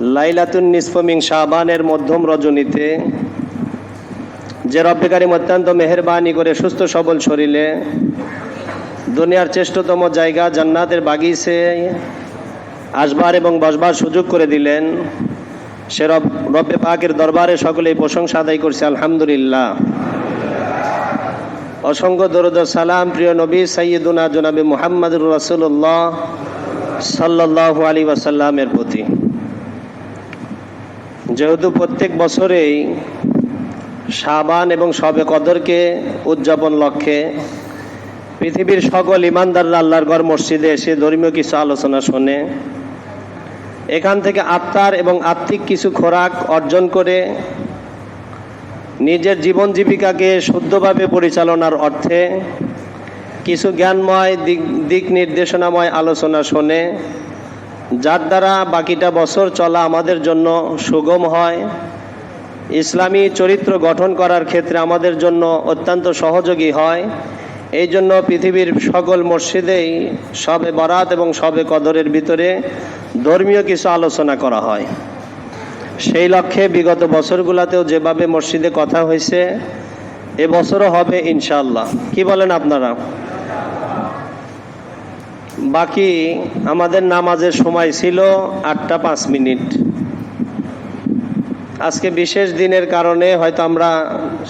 লাইলাতুন নিসফ মিন শাবানের মধ্যম রজনীতে যে রব্বে কারীম অত্যন্ত মেহেরবানি করে সুস্থ সবল শরীরে দুনিয়ার শ্রেষ্ঠতম জায়গা জান্নাতের বাগিচে আসবার এবং বসবার সুযোগ করে দিলেন, সে রব্বে পাকের দরবারে সকলেই প্রশংসা আদায় করছে আলহামদুলিল্লাহ। অসংখ্য দরুদ ও সালাম প্রিয় নবী সাইয়্যিদুনা জনাবে মুহাম্মদুর রাসূলুল্লাহ সাল্লাল্লাহু আলাইহি ওয়াসাল্লামের প্রতি। যেহেতু প্রত্যেক বছরেই শাবান এবং শবে কদরকে উদযাপন লক্ষ্যে পৃথিবীর সকল ইমানদাররা আল্লাহর ঘর মসজিদে এসে ধর্মীয় কিছু আলোচনা শোনে, এখান থেকে আত্মার এবং আত্মিক কিছু খোরাক অর্জন করে নিজের জীবন জীবিকাকে শুদ্ধভাবে পরিচালনার অর্থে কিছু জ্ঞানময় দিক নির্দেশনাময় আলোচনা শোনে, যার দ্বারা বাকিটা বছর চলা আমাদের জন্য সুগম হয়, ইসলামী চরিত্র গঠন করার ক্ষেত্রে আমাদের জন্য অত্যন্ত সহযোগী হয়। এই জন্য পৃথিবীর সকল মসজিদেই শবে বরাত এবং শবে কদরের ভিতরে ধর্মীয় কিছু আলোচনা করা হয়। সেই লক্ষ্যে বিগত বছরগুলোতেও যেভাবে মসজিদে কথা হয়েছে এবছরও হবে ইনশাআল্লাহ। কি বলেন আপনারা? বাকি আমাদের নামাজের সময় ছিল 8টা 5 মিনিট। আজকে বিশেষ দিনের কারণে হয়তো আমরা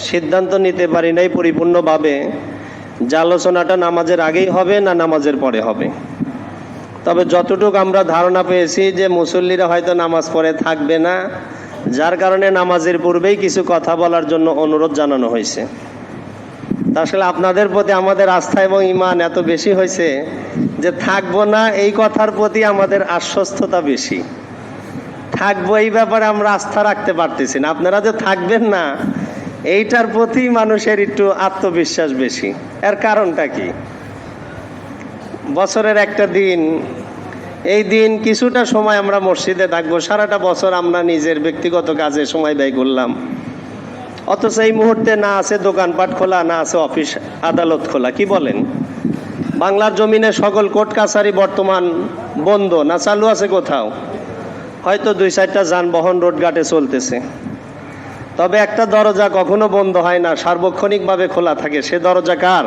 সিদ্ধান্ত নিতে পারি নাই পরিপূর্ণভাবে যে আলোচনাটা নামাজের আগেই হবে না নামাজের পরে হবে। তবে যতটুকু আমরা ধারণা পেয়েছি যে মুসল্লিরা হয়তো নামাজ পড়ে থাকবে না, যার কারণে নামাজের পূর্বেই কিছু কথা বলার জন্য অনুরোধ জানানো হয়েছে। আসলে আপনাদের প্রতি আমাদের আস্থা এবং ঈমান এত বেশি হয়েছে যে থাকবো না এই কথার প্রতি আমাদের আশ্বস্ততা বেশি। থাকবো এই ব্যাপারে আমরা আস্থা রাখতে পারতেছি না। আপনারা যে থাকবেন না এইটার প্রতি মানুষের একটু আত্মবিশ্বাস বেশি। এর কারণটা কি? বছরের একটা দিন, এই দিন কিছুটা সময় আমরা মসজিদে থাকবো। সারাটা বছর আমরা নিজের ব্যক্তিগত কাজে সময় ব্যয় করলাম, অথচ এই মুহূর্তে না আছে দোকানপাট খোলা, না আছে অফিস আদালত খোলা। কি বলেন? বাংলার জমিনে সকল কোর্ট কাছারি বর্তমান বন্ধ, না চালু আছে কোথাও? হয়তো 2-4টা যানবাহন রোডঘাটে চলতেছে। তবে একটা দরজা কখনো বন্ধ হয় না, সার্বক্ষণিকভাবে খোলা থাকে। সে দরজা কার?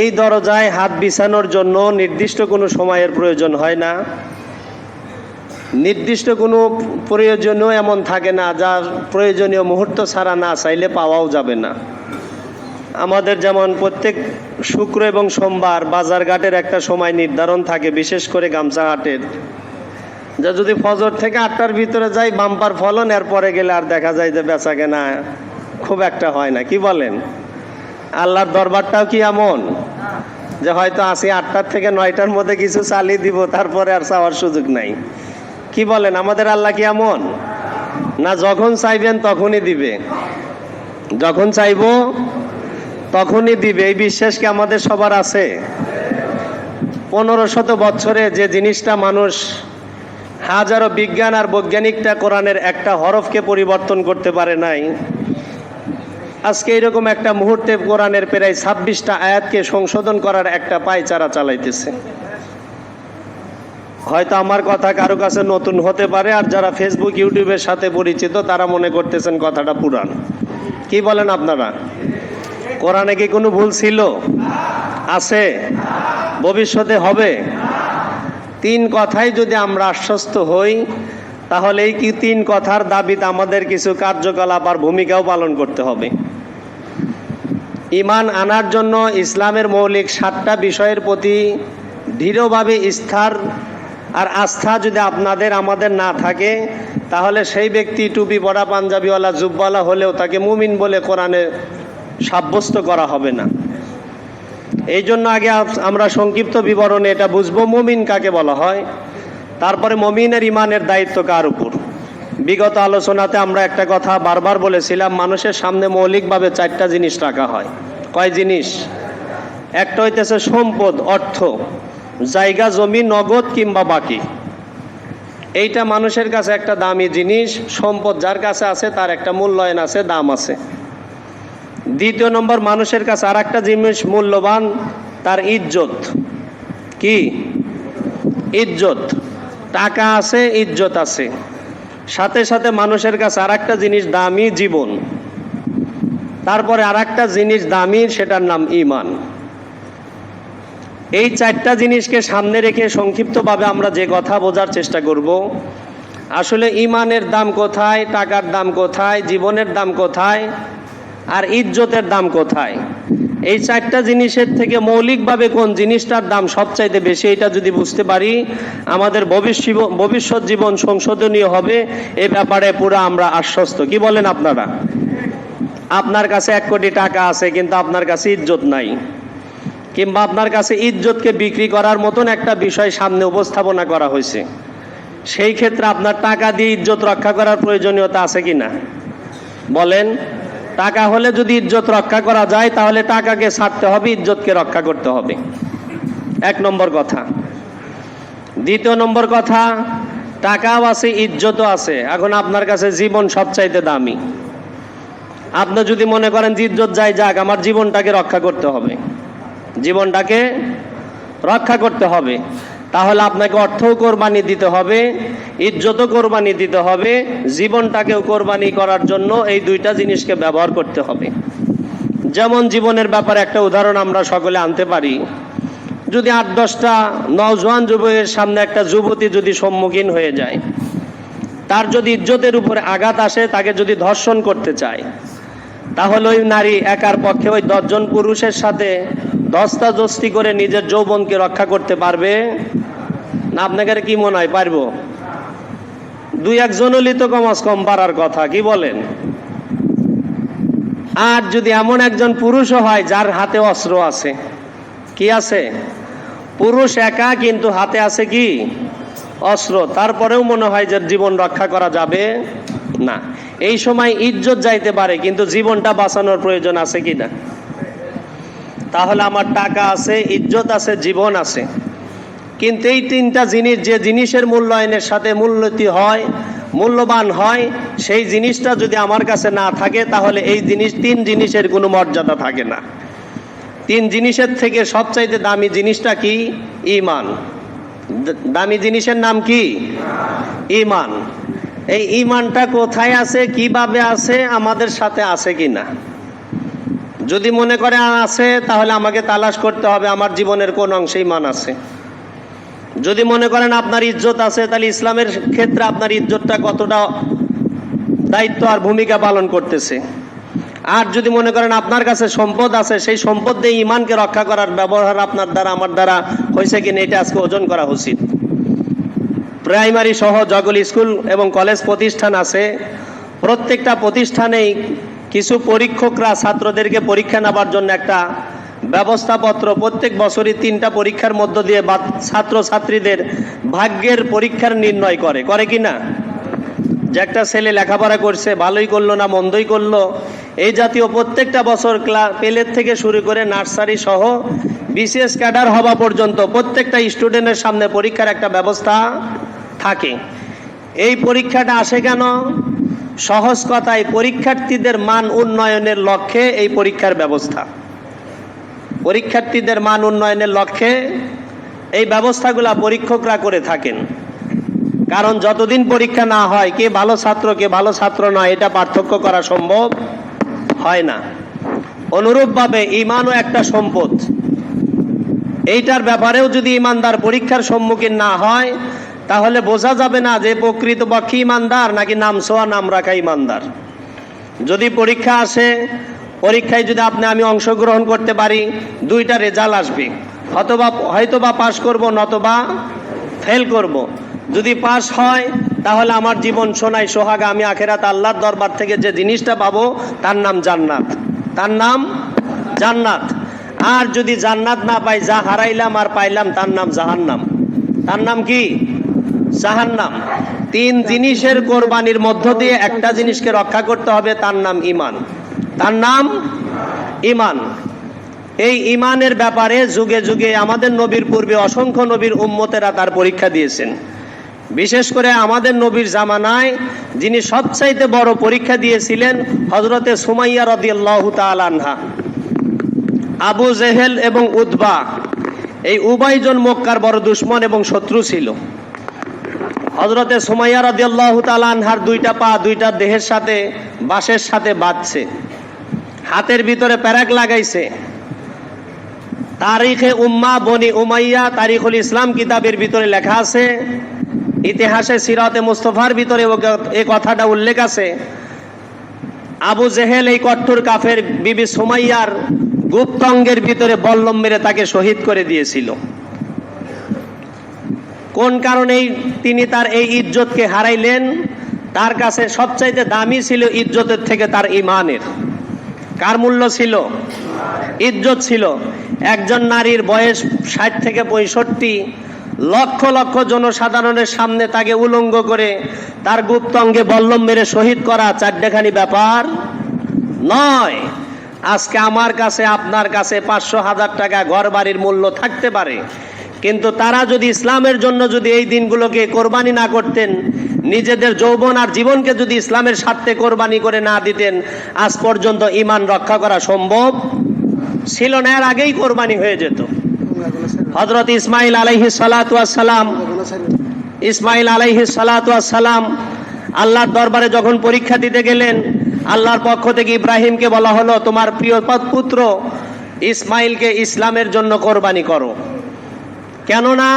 এই দরজায় হাত বিছানোর জন্য নির্দিষ্ট কোনো সময়ের প্রয়োজন হয় না, নির্দিষ্ট কোনো প্রয়োজনীয় এমন থাকে না যার প্রয়োজনীয় মুহূর্ত ছাড়া না চাইলে পাওয়াও যাবে না। আমাদের যেমন প্রত্যেক শুক্র এবং সোমবার বাজারঘাটের একটা সময় নির্ধারণ থাকে, বিশেষ করে গামছা হাটের, যা যদি ফজর থেকে 8টার ভিতরে যাই বাম্পার ফলন, এরপরে গেলে আর দেখা যায় যে বেচা কেনা খুব একটা হয় না। কি বলেন? আল্লাহর দরবারটাও কি এমন যে হয়তো আসি 8টার থেকে 9টার মধ্যে কিছু চালিয়ে দিব, তারপরে আর চাওয়ার সুযোগ নাই? কি বলেন? আমাদের আল্লাহ কি এমন না? যখন চাইবেন তখনই দিবে, যখন চাইবো তখনই দিবে। এই বিশ্বাস কি আমাদের সবার আছে? 1500 বছরে যে জিনিসটা মানুষ হাজারো বিজ্ঞান আর বৈজ্ঞানিকটা কোরআনের একটা হরফকে পরিবর্তন করতে পারে নাই, আজকে এরকম একটা মুহূর্তে কোরআনের প্রায় 26টা আয়াতকে সংশোধন করার একটা পায়চারা চালাইতেছে। হয়তো আমার কথা কারো কাছে নতুন হতে পারে, আর যারা ফেসবুক ইউটিউবের সাথে পরিচিত তারা মনে করতেছেন কথাটা পুরান। কি বলেন আপনারা? কোরআনে কি কোনো ভুল ছিল? আছে? ভবিষ্যতে হবে? 3 কথাই যদি আমরা আশ্বস্ত হই, তাহলে এই কি 3 কথার দাবিতে আমাদের কিছু কার্যকলাপ আর ভূমিকাও পালন করতে হবে। ঈমান আনার জন্য ইসলামের মৌলিক 7টা বিষয়ের প্রতি দৃঢ়ভাবে স্থির আর আস্থা যদি আপনাদের আমাদের না থাকে, তাহলে সেই ব্যক্তি টুপি পরা পাঞ্জাবিওয়ালা জুব্বাওয়ালা হলেও তাকে মুমিন বলে কোরআনে সাব্যস্ত করা হবে না। এই জন্য আগে আমরা সংক্ষিপ্ত বিবরণে এটা বুঝবো মুমিন কাকে বলা হয়, তারপরে মুমিনের ঈমানের দায়িত্ব কার উপর। বিগত আলোচনাতে আমরা একটা কথা বারবার বলেছিলাম, মানুষের সামনে মৌলিকভাবে 4টা জিনিস রাখা হয়। কয় জিনিস? একটা হইতেছে সম্পদ, অর্থ, জায়গা জমি, নগদ কিংবা বাকি। এইটা মানুষের কাছে একটা দামি জিনিস। সম্পদ যার কাছে আছে তার একটা মূল্যায়ন আছে, দাম আছে। দ্বিতীয় নম্বর, মানুষের কাছে আর একটা জিনিস মূল্যবান, তার ইজ্জত। কি? ইজ্জত। টাকা আছে, ইজ্জত আছে, সাথে সাথে মানুষের কাছে আর একটা জিনিস দামি, জীবন। তারপরে আর একটা জিনিস দামি, সেটার নাম ঈমান। এই চারটা জিনিসকে সামনে রেখে সংক্ষিপ্তভাবে আমরা যে কথা বোঝার চেষ্টা করব, আসলে ঈমানের দাম কোথায়, টাকার দাম কোথায়, জীবনের দাম কোথায়, আর ইজ্জতের দাম কোথায়। এই চারটা জিনিসের থেকে মৌলিকভাবে কোন জিনিসটার দাম সবচাইতে বেশি, এটা যদি বুঝতে পারি, আমাদের ভবিষ্যৎ জীবন সংশোধনীয় হবে। এ ব্যাপারে পুরো আমরা আশ্বস্ত। কি বলেন আপনারা? আপনার কাছে 1 কোটি টাকা আছে, কিন্তু আপনার কাছে ইজ্জত নাই, কিংবা আপনার কাছে ইজ্জতকে বিক্রি করার মতন একটা বিষয় সামনে উপস্থাপনা করা হয়েছে, সেই ক্ষেত্রে আপনার টাকা দিয়ে ইজ্জত রক্ষা করার প্রয়োজনীয়তা আছে কি না? বলেন। টাকা হলে যদি ইজ্জত রক্ষা করা যায়, তাহলে টাকাকে ছাড়তে হবে, ইজ্জতকে রক্ষা করতে হবে। 1 নম্বর কথা। 2 নম্বর কথা, টাকাও আছে, ইজ্জতও আছে, এখন আপনার কাছে জীবন সবচাইতে দামি। আপনি যদি মনে করেন যে ইজ্জত যাই যাক, আমার জীবনটাকে রক্ষা করতে হবে, জীবনটাকে রক্ষা করতে হবে, তাহলে আপনাকে অর্থও কোরবানি দিতে হবে, ইজ্জতও কোরবানি দিতে হবে, জীবনটাকেও কোরবানি করার জন্য এই 2টা জিনিসকে ব্যবহার করতে হবে। যেমন জীবনের ব্যাপারে একটা উদাহরণ আমরা সকলে আনতে পারি। যদি 8-10টা নওজোয়ান যুবকের সামনে একটা যুবতী যদি সম্মুখীন হয়ে যায়, তার যদি ইজ্জতের উপরে আঘাত আসে, তাকে যদি ধর্ষণ করতে চায়, তাহলে ওই নারী একার পক্ষে ওই 10 জন পুরুষের সাথে ধস্তাধস্তি করে নিজের যৌবনকে রক্ষা করতে পারবে না? আপনাদের কি মনে হয় পারবো? 2-1 জন হলেই তো কমাস কম পারার কথা। কি বলেন? আর যদি এমন একজন পুরুষও হয় যার হাতে অস্ত্র আছে, কি আছে? পুরুষ একা, কিন্তু হাতে আছে কি? অস্ত্র। তারপরেও মনে হয় যে জীবন রক্ষা করা যাবে না। এই সময় ইজ্জত যাইতে পারে, কিন্তু জীবনটা বাঁচানোর প্রয়োজন আছে কি না? তাহলে আমার টাকা আছে, ইজ্জত আছে, জীবন আছে, কিন্তু এই 3টা জিনিস, যে জিনিসের মূল্যায়নের সাথে মূল্যতি হয়, মূল্যবান হয়, সেই জিনিসটা যদি আমার কাছে না থাকে, তাহলে এই 3 জিনিসের কোনো মর্যাদা থাকে না। 3 জিনিসের থেকে সবচাইতে দামি জিনিসটা কি? ঈমান। দামি জিনিসের নাম কি? ঈমান। এই ঈমানটা কোথায় আছে, কিভাবে আছে, আমাদের সাথে আছে কি না? যদি মনে করে আছে, তাহলে আমাকে তালাশ করতে হবে আমার জীবনের কোন অংশে ঈমান আছে। যদি মনে করেন আপনার ইজ্জত আছে, তাহলে ইসলামের ক্ষেত্রে আপনার ইজ্জতটা কতটা দায়িত্ব আর ভূমিকা পালন করতেছে। আর যদি মনে করেন আপনার কাছে সম্পদ আছে, সেই সম্পদ দিয়ে ঈমানকে রক্ষা করার ব্যবহার আপনার দ্বারা, আমার দ্বারা হয়েছে কিনা, এটা আজকে ওজন করা উচিত। প্রাইমারি সহ যতগুলো স্কুল এবং কলেজ প্রতিষ্ঠান আছে, প্রত্যেকটা প্রতিষ্ঠানেই কিছু পরীক্ষকরা ছাত্রদেরকে পরীক্ষা নেবার জন্য একটা ব্যবস্থাপত্র প্রত্যেক বছরই 3টা পরীক্ষার মধ্য দিয়ে ছাত্রছাত্রীদের ভাগ্যের পরীক্ষার নির্ণয় করে কি না? যে একটা ছেলে লেখাপড়া করছে, ভালোই করলো না মন্দই করলো, এই জাতীয় প্রত্যেকটা বছর পেলের থেকে শুরু করে নার্সারি সহ বিসিএস ক্যাডার হওয়া পর্যন্ত প্রত্যেকটা স্টুডেন্টের সামনে পরীক্ষার একটা ব্যবস্থা থাকে। এই পরীক্ষাটা আসে কেন? সহজ কথায়, পরীক্ষার্থীদের মান উন্নয়নের লক্ষ্যে এই পরীক্ষার ব্যবস্থা। পরীক্ষার্থীদের মান উন্নয়নের লক্ষ্যে এই ব্যবস্থাগুলা পরীক্ষকরা করে থাকেন। কারণ যতদিন পরীক্ষা না হয় কে ভালো ছাত্র কে ভালো ছাত্র নয়, এটা পার্থক্য করা সম্ভব হয় না। অনুরূপভাবে ঈমানও একটা সম্পদ। এইটার ব্যাপারেও যদি ঈমানদার পরীক্ষার সম্মুখীন না হয়, তাহলে বোঝা যাবে না যে প্রকৃতপক্ষে ঈমানদার নাকি নাম ছোঁয়া নাম রাখা ঈমানদার। যদি পরীক্ষা আসে, পরীক্ষায় যদি আমি অংশগ্রহণ করতে পারি, 2টা রেজাল্ট আসবে, হয়তোবা পাশ করব, নতবা ফেল করব। যদি পাস হয়, তাহলে আমার জীবন সোনায় সোহাগা, আমি আখেরাত আল্লাহর দরবার থেকে যে জিনিসটা পাবো তার নাম জান্নাত, তার নাম জান্নাত। আর যদি জান্নাত না পাই, যা হারাইলাম আর পাইলাম তার নাম জাহান্নাম। তার নাম কি? জাহান্নাম। 3 জিনিসের কোরবানির মধ্য দিয়ে একটা জিনিসকে রক্ষা করতে হবে, তার নাম ঈমান। তার নাম ঈমান। এই ঈমানের ব্যাপারে যুগে যুগে আমাদের নবীর পূর্বে অসংখ্য নবীর উম্মতেরা তার পরীক্ষা দিয়েছেন। বিশেষ করে আমাদের নবীর জামানায় যিনি সবচাইতে বড় পরীক্ষা দিয়েছিলেন, হযরতে সুমাইয়া রাদিয়াল্লাহু তাআলা আনহা। আবু জেহেল এবং উতবা, এই উভয়জন মক্কার বড় দুশমন এবং শত্রু ছিল। হযরতে সুমাইয়া রাদিয়াল্লাহু তাআলা আনহার দুইটা পা দুইটা দেহের সাথে বাঁশের সাথে বাঁধছে, হাতের ভিতরে প্যারাক লাগাইছে। তারিখে উম্মাহ বনি উমাইয়া তারিখুল ইসলাম কিতাবের ভিতরে লেখা আছে, ইতিহাসে সিরাতে মুস্তাফার ভিতরে এই কথাটা উল্লেখ আছে। আবু জেহেল এই কট্টর কাফের বিবি সুমাইয়ার গুপ্তাঙ্গের ভিতরে বল্লম মেরে তাকে শহীদ করে দিয়েছিল। কোন কারণেই তিনি তার এই ইজ্জতকে হারাইলেন? তার কাছে সবচাইতে দামি ছিল ইজ্জতের থেকে তার ঈমানের। কার মূল্য ছিল? ইজ্জত ছিল। একজন নারীর বয়স 60 থেকে 65, লক্ষ লক্ষ জনসাধারণের সামনে তাকে উলঙ্গ করে তার গুপ্তাঙ্গে বল্লম মেরে শহীদ করা চারটেখানি ব্যাপার নয়। আজকে আমার কাছে আপনার কাছে 500,000 টাকা ঘর বাড়ির মূল্য থাকতে পারে, কিন্তু তারা যদি ইসলামের জন্য যদি এই দিনগুলোকে কোরবানি না করতেন, নিজেদের যৌবন আর জীবনকে যদি ইসলামের স্বার্থে কোরবানি করে না দিতেন, আজ পর্যন্ত ঈমান রক্ষা করা সম্ভব ছিল না। এর আগেই কোরবানি হয়ে যেত। হযরত ইসমাইল আলাইহিস সালাতু ওয়াস সালাম আল্লাহর দরবারে যখন পরীক্ষা দিতে গেলেন, আল্লাহর পক্ষ থেকে ইব্রাহিমকে বলা হলো, তোমার প্রিয় পুত্র ইসমাইলকে ইসলামের জন্য কোরবানি করো। কেননা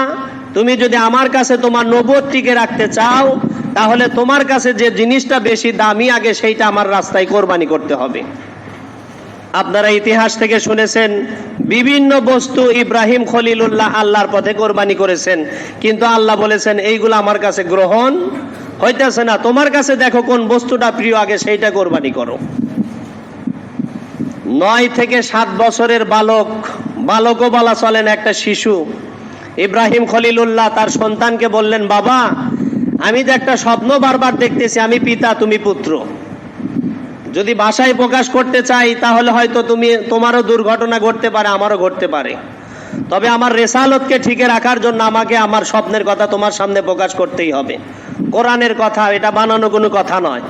তুমি যদি আমার কাছে তোমার নবুয়ত টিকে রাখতে চাও, তাহলে তোমার কাছে যে জিনিসটা বেশি দামি আগে সেইটা আমার রাস্তায় কোরবানি করতে হবে। আপনারা ইতিহাস থেকে শুনেছেন বিভিন্ন বস্তু ইব্রাহিম খলিলুল্লাহ আল্লাহর পথে কোরবানি করেছেন, কিন্তু আল্লাহ বলেছেন এইগুলো আমার কাছে গ্রহণ হইতেছে না, তোমার কাছে দেখো কোন বস্তুটা প্রিয় আগে সেইটা কোরবানি করো। 9 থেকে 7 বছরের বালকও বলা চলেন, একটা শিশু ইব্রাহিম খলিলুল্লাহ তার সন্তানকে বললেন, বাবা আমি যে একটা স্বপ্ন বারবার দেখতেছি, আমি পিতা তুমি পুত্র, যদি ভাষায় প্রকাশ করতে চাই তাহলে হয়তো তোমারও দুর্ঘটনা ঘটতে পারে, আমারও ঘটতে পারে, তবে আমার রেসালতকে ঠিকই রাখার জন্য আমাকে আমার স্বপ্নের কথা তোমার সামনে প্রকাশ করতেই হবে। কোরআনের কথা, এটা বানানো কোনো কথা নয়।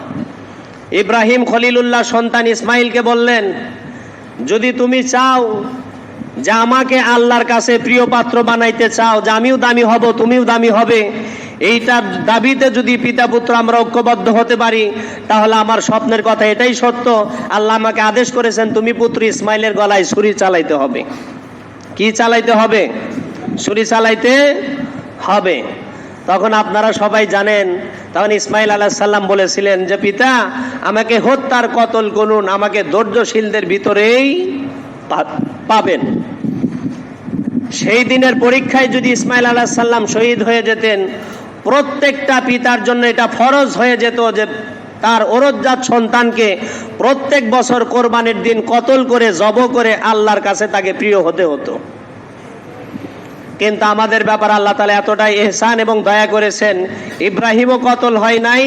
ইব্রাহিম খলিলুল্লাহ সন্তান ইসমাইলকে বললেন, যদি তুমি চাও যে আমাকে আল্লাহর কাছে প্রিয় পাত্র বানাইতে চাও, যে আমিও দামি হব তুমিও দামি হবে, এইটার দাবিতে যদি পিতা পুত্র আমরা ঐক্যবদ্ধ হতে পারি, তাহলে আমার স্বপ্নের কথা এটাই সত্য। আল্লাহ আমাকে আদেশ করেছেন তুমি পুত্র ইসমাইলের গলায় ছুরি চালাইতে হবে। কি চালাইতে হবে? ছুরি চালাইতে হবে। তখন আপনারা সবাই জানেন, তখন ইসমাইল আলাইহিস সালাম বলেছিলেন যে পিতা আমাকে হত্যার কতল করুন, আমাকে ধৈর্যশীলদের ভিতরেই পাবেন। সেই দিনের পরীক্ষায় যদি ইসমাইল আলাইহিস সালাম শহীদ হয়ে যেতেন, প্রত্যেকটা পিতার জন্য এটা ফরজ হয়ে যেত যে তার ওরজ্জাত সন্তানকে প্রত্যেক বছর কোরবানির দিন কতল করে জবহ করে আল্লাহর কাছে তাকে প্রিয় হতে হতো। কিন্তু আমাদের ব্যাপার আল্লাহ তাআলা এতটাই ইহসান এবং দয়া করেছেন, ইব্রাহিমও কতল হয় নাই,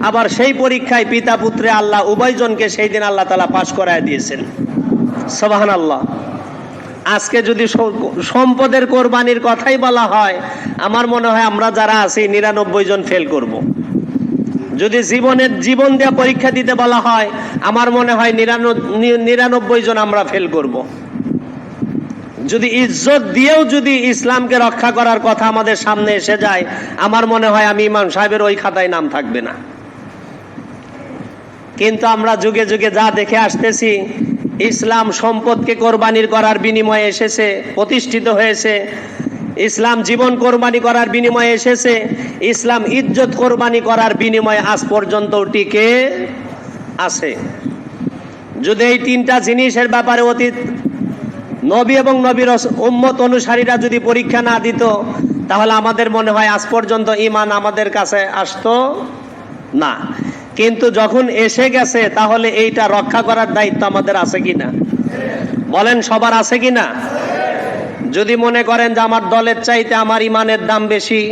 আবার সেই পরীক্ষায় পিতা পুত্রে আল্লাহ উভয়জনকে সেই দিন আল্লাহ তাআলা পাশ করায় দিয়েছেন। সুবহানাল্লাহ। আজকে যদি সম্পদের কোরবানির কথাই বলা হয়, আমার মনে হয় আমরা যারা আছি 99 জন ফেল করব। যদি জীবন দিয়ে পরীক্ষা দিতে বলা হয়, আমার মনে হয় 99 জন আমরা ফেল করব। যদি ইজ্জত দিয়েও যদি ইসলামকে রক্ষা করার কথা আমাদের সামনে এসে যায়, আমার মনে হয় আমি ইমাম সাহেবের ওই খাতায় নাম থাকবে না। কিন্তু আমরা যুগে যুগে যা দেখে আসতেছি, ইসলাম সম্পদকে কোরবানির করার বিনিময়ে এসেছে, প্রতিষ্ঠিত হয়েছে। ইসলাম জীবন কোরবানি করার বিনিময়ে এসেছে। ইসলাম ইজ্জত কোরবানি করার বিনিময়ে আজ পর্যন্ত টিকে আছে। যদি এই তিনটা জিনিসের ব্যাপারে অতীত নবী এবং নবীর উম্মত অনুসারীরা যদি পরীক্ষা না দিত, তাহলে আমাদের মনে হয় আজ পর্যন্ত ঈমান আমাদের কাছে আসতো না। কিন্তু যখন এসে গেছে, তাহলে এইটা রক্ষা করার দায়িত্ব আমাদের আছে কিনা? বলেন, সবার আছে কিনা? যদি মনে করেন যে আমার দলের চাইতে আমার ঈমানের দাম বেশি,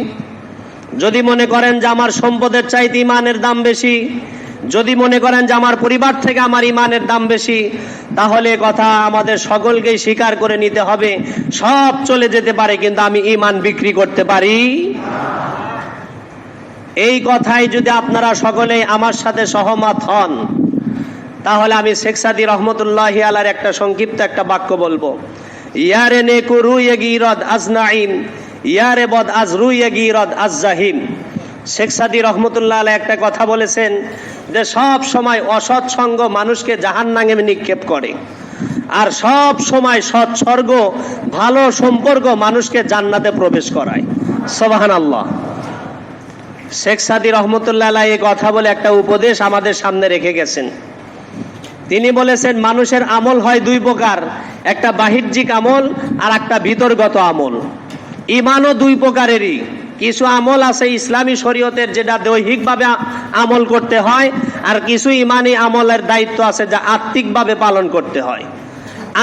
যদি মনে করেন যে আমার সম্পদের চাইতে ঈমানের দাম বেশি, যদি মনে করেন যে আমার পরিবার থেকে আমার ঈমানের দাম বেশি, তাহলে কথা আমাদের সকলকেই স্বীকার করে নিতে হবে, সব চলে যেতে পারে কিন্তু আমি ঈমান বিক্রি করতে পারি। এই কথাই যদি আপনারা সকলেই আমার সাথে সহমত হন, তাহলে আমি শেখ সাদী রহমতুল্লাহি আলাইহির একটা সংক্ষিপ্ত একটা বাক্য বলবো। ইয়ারে নেকু রুয়ে গিরদ আজ নাইম, ইয়ারে বদ আজ রুয়ে গিরদ আজ জাহিম। শেখ সাদী রহমতুল্লাহ আলাইহি একটা কথা বলেছেন যে সব সময় অসৎ সঙ্গ মানুষকে জাহান্নামে নিক্ষেপ করে, আর সব সময় সৎসর্গ ভালো সম্পর্ক মানুষকে জান্নাতে প্রবেশ করায়। সুবহানাল্লাহ। শেখ সাদী রহমতুল্লাহ আলাইহি এই কথা বলে একটা উপদেশ আমাদের সামনে রেখে গেছেন। তিনি বলেছেন মানুষের আমল হয় দুই প্রকার, একটা বাহ্যিক আমল আর একটা ভিতরগত আমল। ঈমানও দুই প্রকারেরই, কিছু আমল আছে ইসলামী শরীয়তের যেটা দৈহিকভাবে আমল করতে হয়, আর কিছু ঈমানি আমলের দায়িত্ব আছে যা আত্মিকভাবে পালন করতে হয়।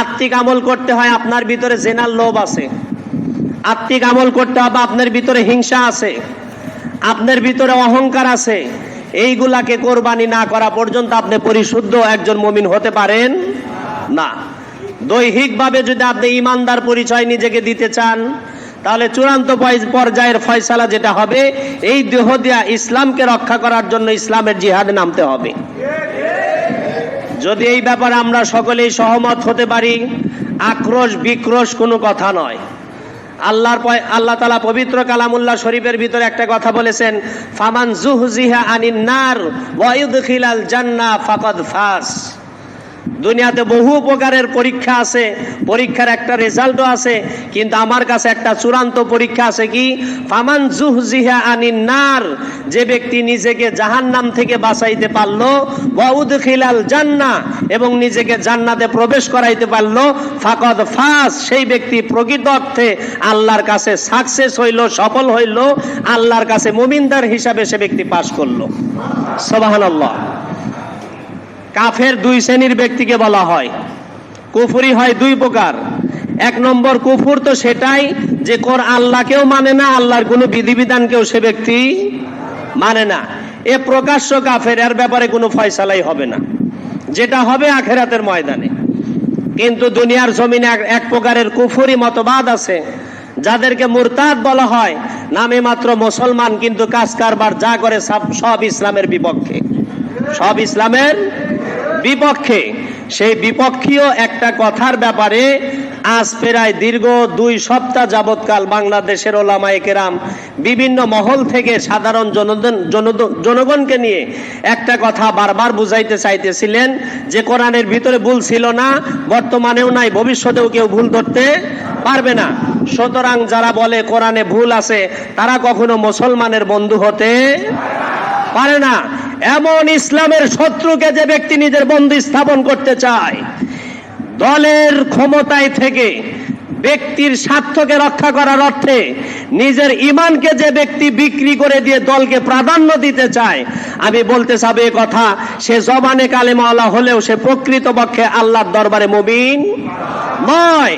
আত্মিক আমল করতে হয় আপনার ভিতরে জেনার লোভ আছে, আত্মিক আমল করতে হবে আপনার ভিতরে হিংসা আছে, আপনার ভিতরে অহংকার আছে। এইগুলাকে কোরবানি না করা পর্যন্ত আপনি পরিশুদ্ধ একজন মুমিন হতে পারেন না। দৈহিকভাবে যদি আপনি ঈমানদার পরিচয় নিজেকে দিতে চান, তাহলে চূড়ান্ত পর্যায়ের ফয়সালা যেটা হবে, এই দেহ দিয়া ইসলামকে রক্ষা করার জন্য ইসলামের জিহাদে নামতে হবে। যদি এই ব্যাপারে আমরা সকলেই সহমত হতে পারি, আক্রোশ বিক্রোশ কোনো কথা নয়। আল্লাহ তাআলা পবিত্র কালামুল্লাহ শরীফের ভিতরে একটা কথা বলেছেন, ফামান জুহজিহা আনিন নার ওয়া ইউদখিলাল জান্নাহ ফাকাদ ফাস। দুনিয়াতে বহু প্রকারের পরীক্ষা আছে, পরীক্ষার একটা রেজাল্টও আছে, কিন্তু আমার কাছে একটা চূড়ান্ত পরীক্ষা আছে কি, ফামান জুহজিহা আনিন নার, যে ব্যক্তি নিজেকে জাহান্নাম থেকে বাঁচাইতে পারলো, ওয়া উদখিলাল জান্নাহ, এবং নিজেকে জান্নাতে প্রবেশ করাইতে পারলো, ফাকাদ ফাস, সেই ব্যক্তি প্রকৃত অর্থে আল্লাহর কাছে সাকসেস হইল, সফল হইল, আল্লাহর কাছে মুমিনদার হিসাবে সে ব্যক্তি পাশ করলো। সুবহানাল্লাহ। কাফের দুই শ্রেণীর ব্যক্তিকে বলা হয়, কুফরি হয় দুই প্রকার। এক নম্বর কুফর তো সেটাই যে আল্লাহকেও মানে না, আল্লাহর কোনো বিধিবিধানকেও সে ব্যক্তি মানে না। এ প্রকাশ্য কাফের, এর ব্যাপারে কোনো ফয়সালাই হবে না, যেটা হবে আখিরাতের ময়দানে। কিন্তু দুনিয়ার জমিনে এক প্রকারের কুফরি মতবাদ আছে, যাদেরকে মুরতাদ বলা হয়, নামে মাত্র মুসলমান কিন্তু কাজ কারবার যা করে সব ইসলামের বিপক্ষে, সব ইসলামের বিপক্ষে। সেই বিপক্ষীয় একটা কথার ব্যাপারে আজ প্রায় দীর্ঘ 2 সপ্তাহ যাবৎকাল বাংলাদেশের ওলামায়ে কেরাম বিভিন্ন মহল থেকে সাধারণ জনগণকে নিয়ে একটা কথা বারবার বুঝাইতে চাইতেছিলেন যে কোরআনের ভিতরে ভুল ছিল না, বর্তমানেও নাই, ভবিষ্যতেও কেউ ভুল ধরতে পারবে না। সুতরাং যারা বলে কোরআনে ভুল আছে, তারা কখনো মুসলমানের বন্ধু হতে পারে না। এমন ইসলামের শত্রুকে যে ব্যক্তি নিজের বন্ধু স্থাপন করতে চায়, দলের ক্ষমতায় থেকে ব্যক্তির স্বার্থকে রক্ষা করার অর্থে নিজের ঈমানকে যে ব্যক্তি বিক্রি করে দিয়ে দলকে প্রাধান্য দিতে চায়, আমি বলতে চাই এই কথা, সে জবানে কালেমাওয়ালা হলেও সে প্রকৃতপক্ষে আল্লাহর দরবারে মুমিন নয়।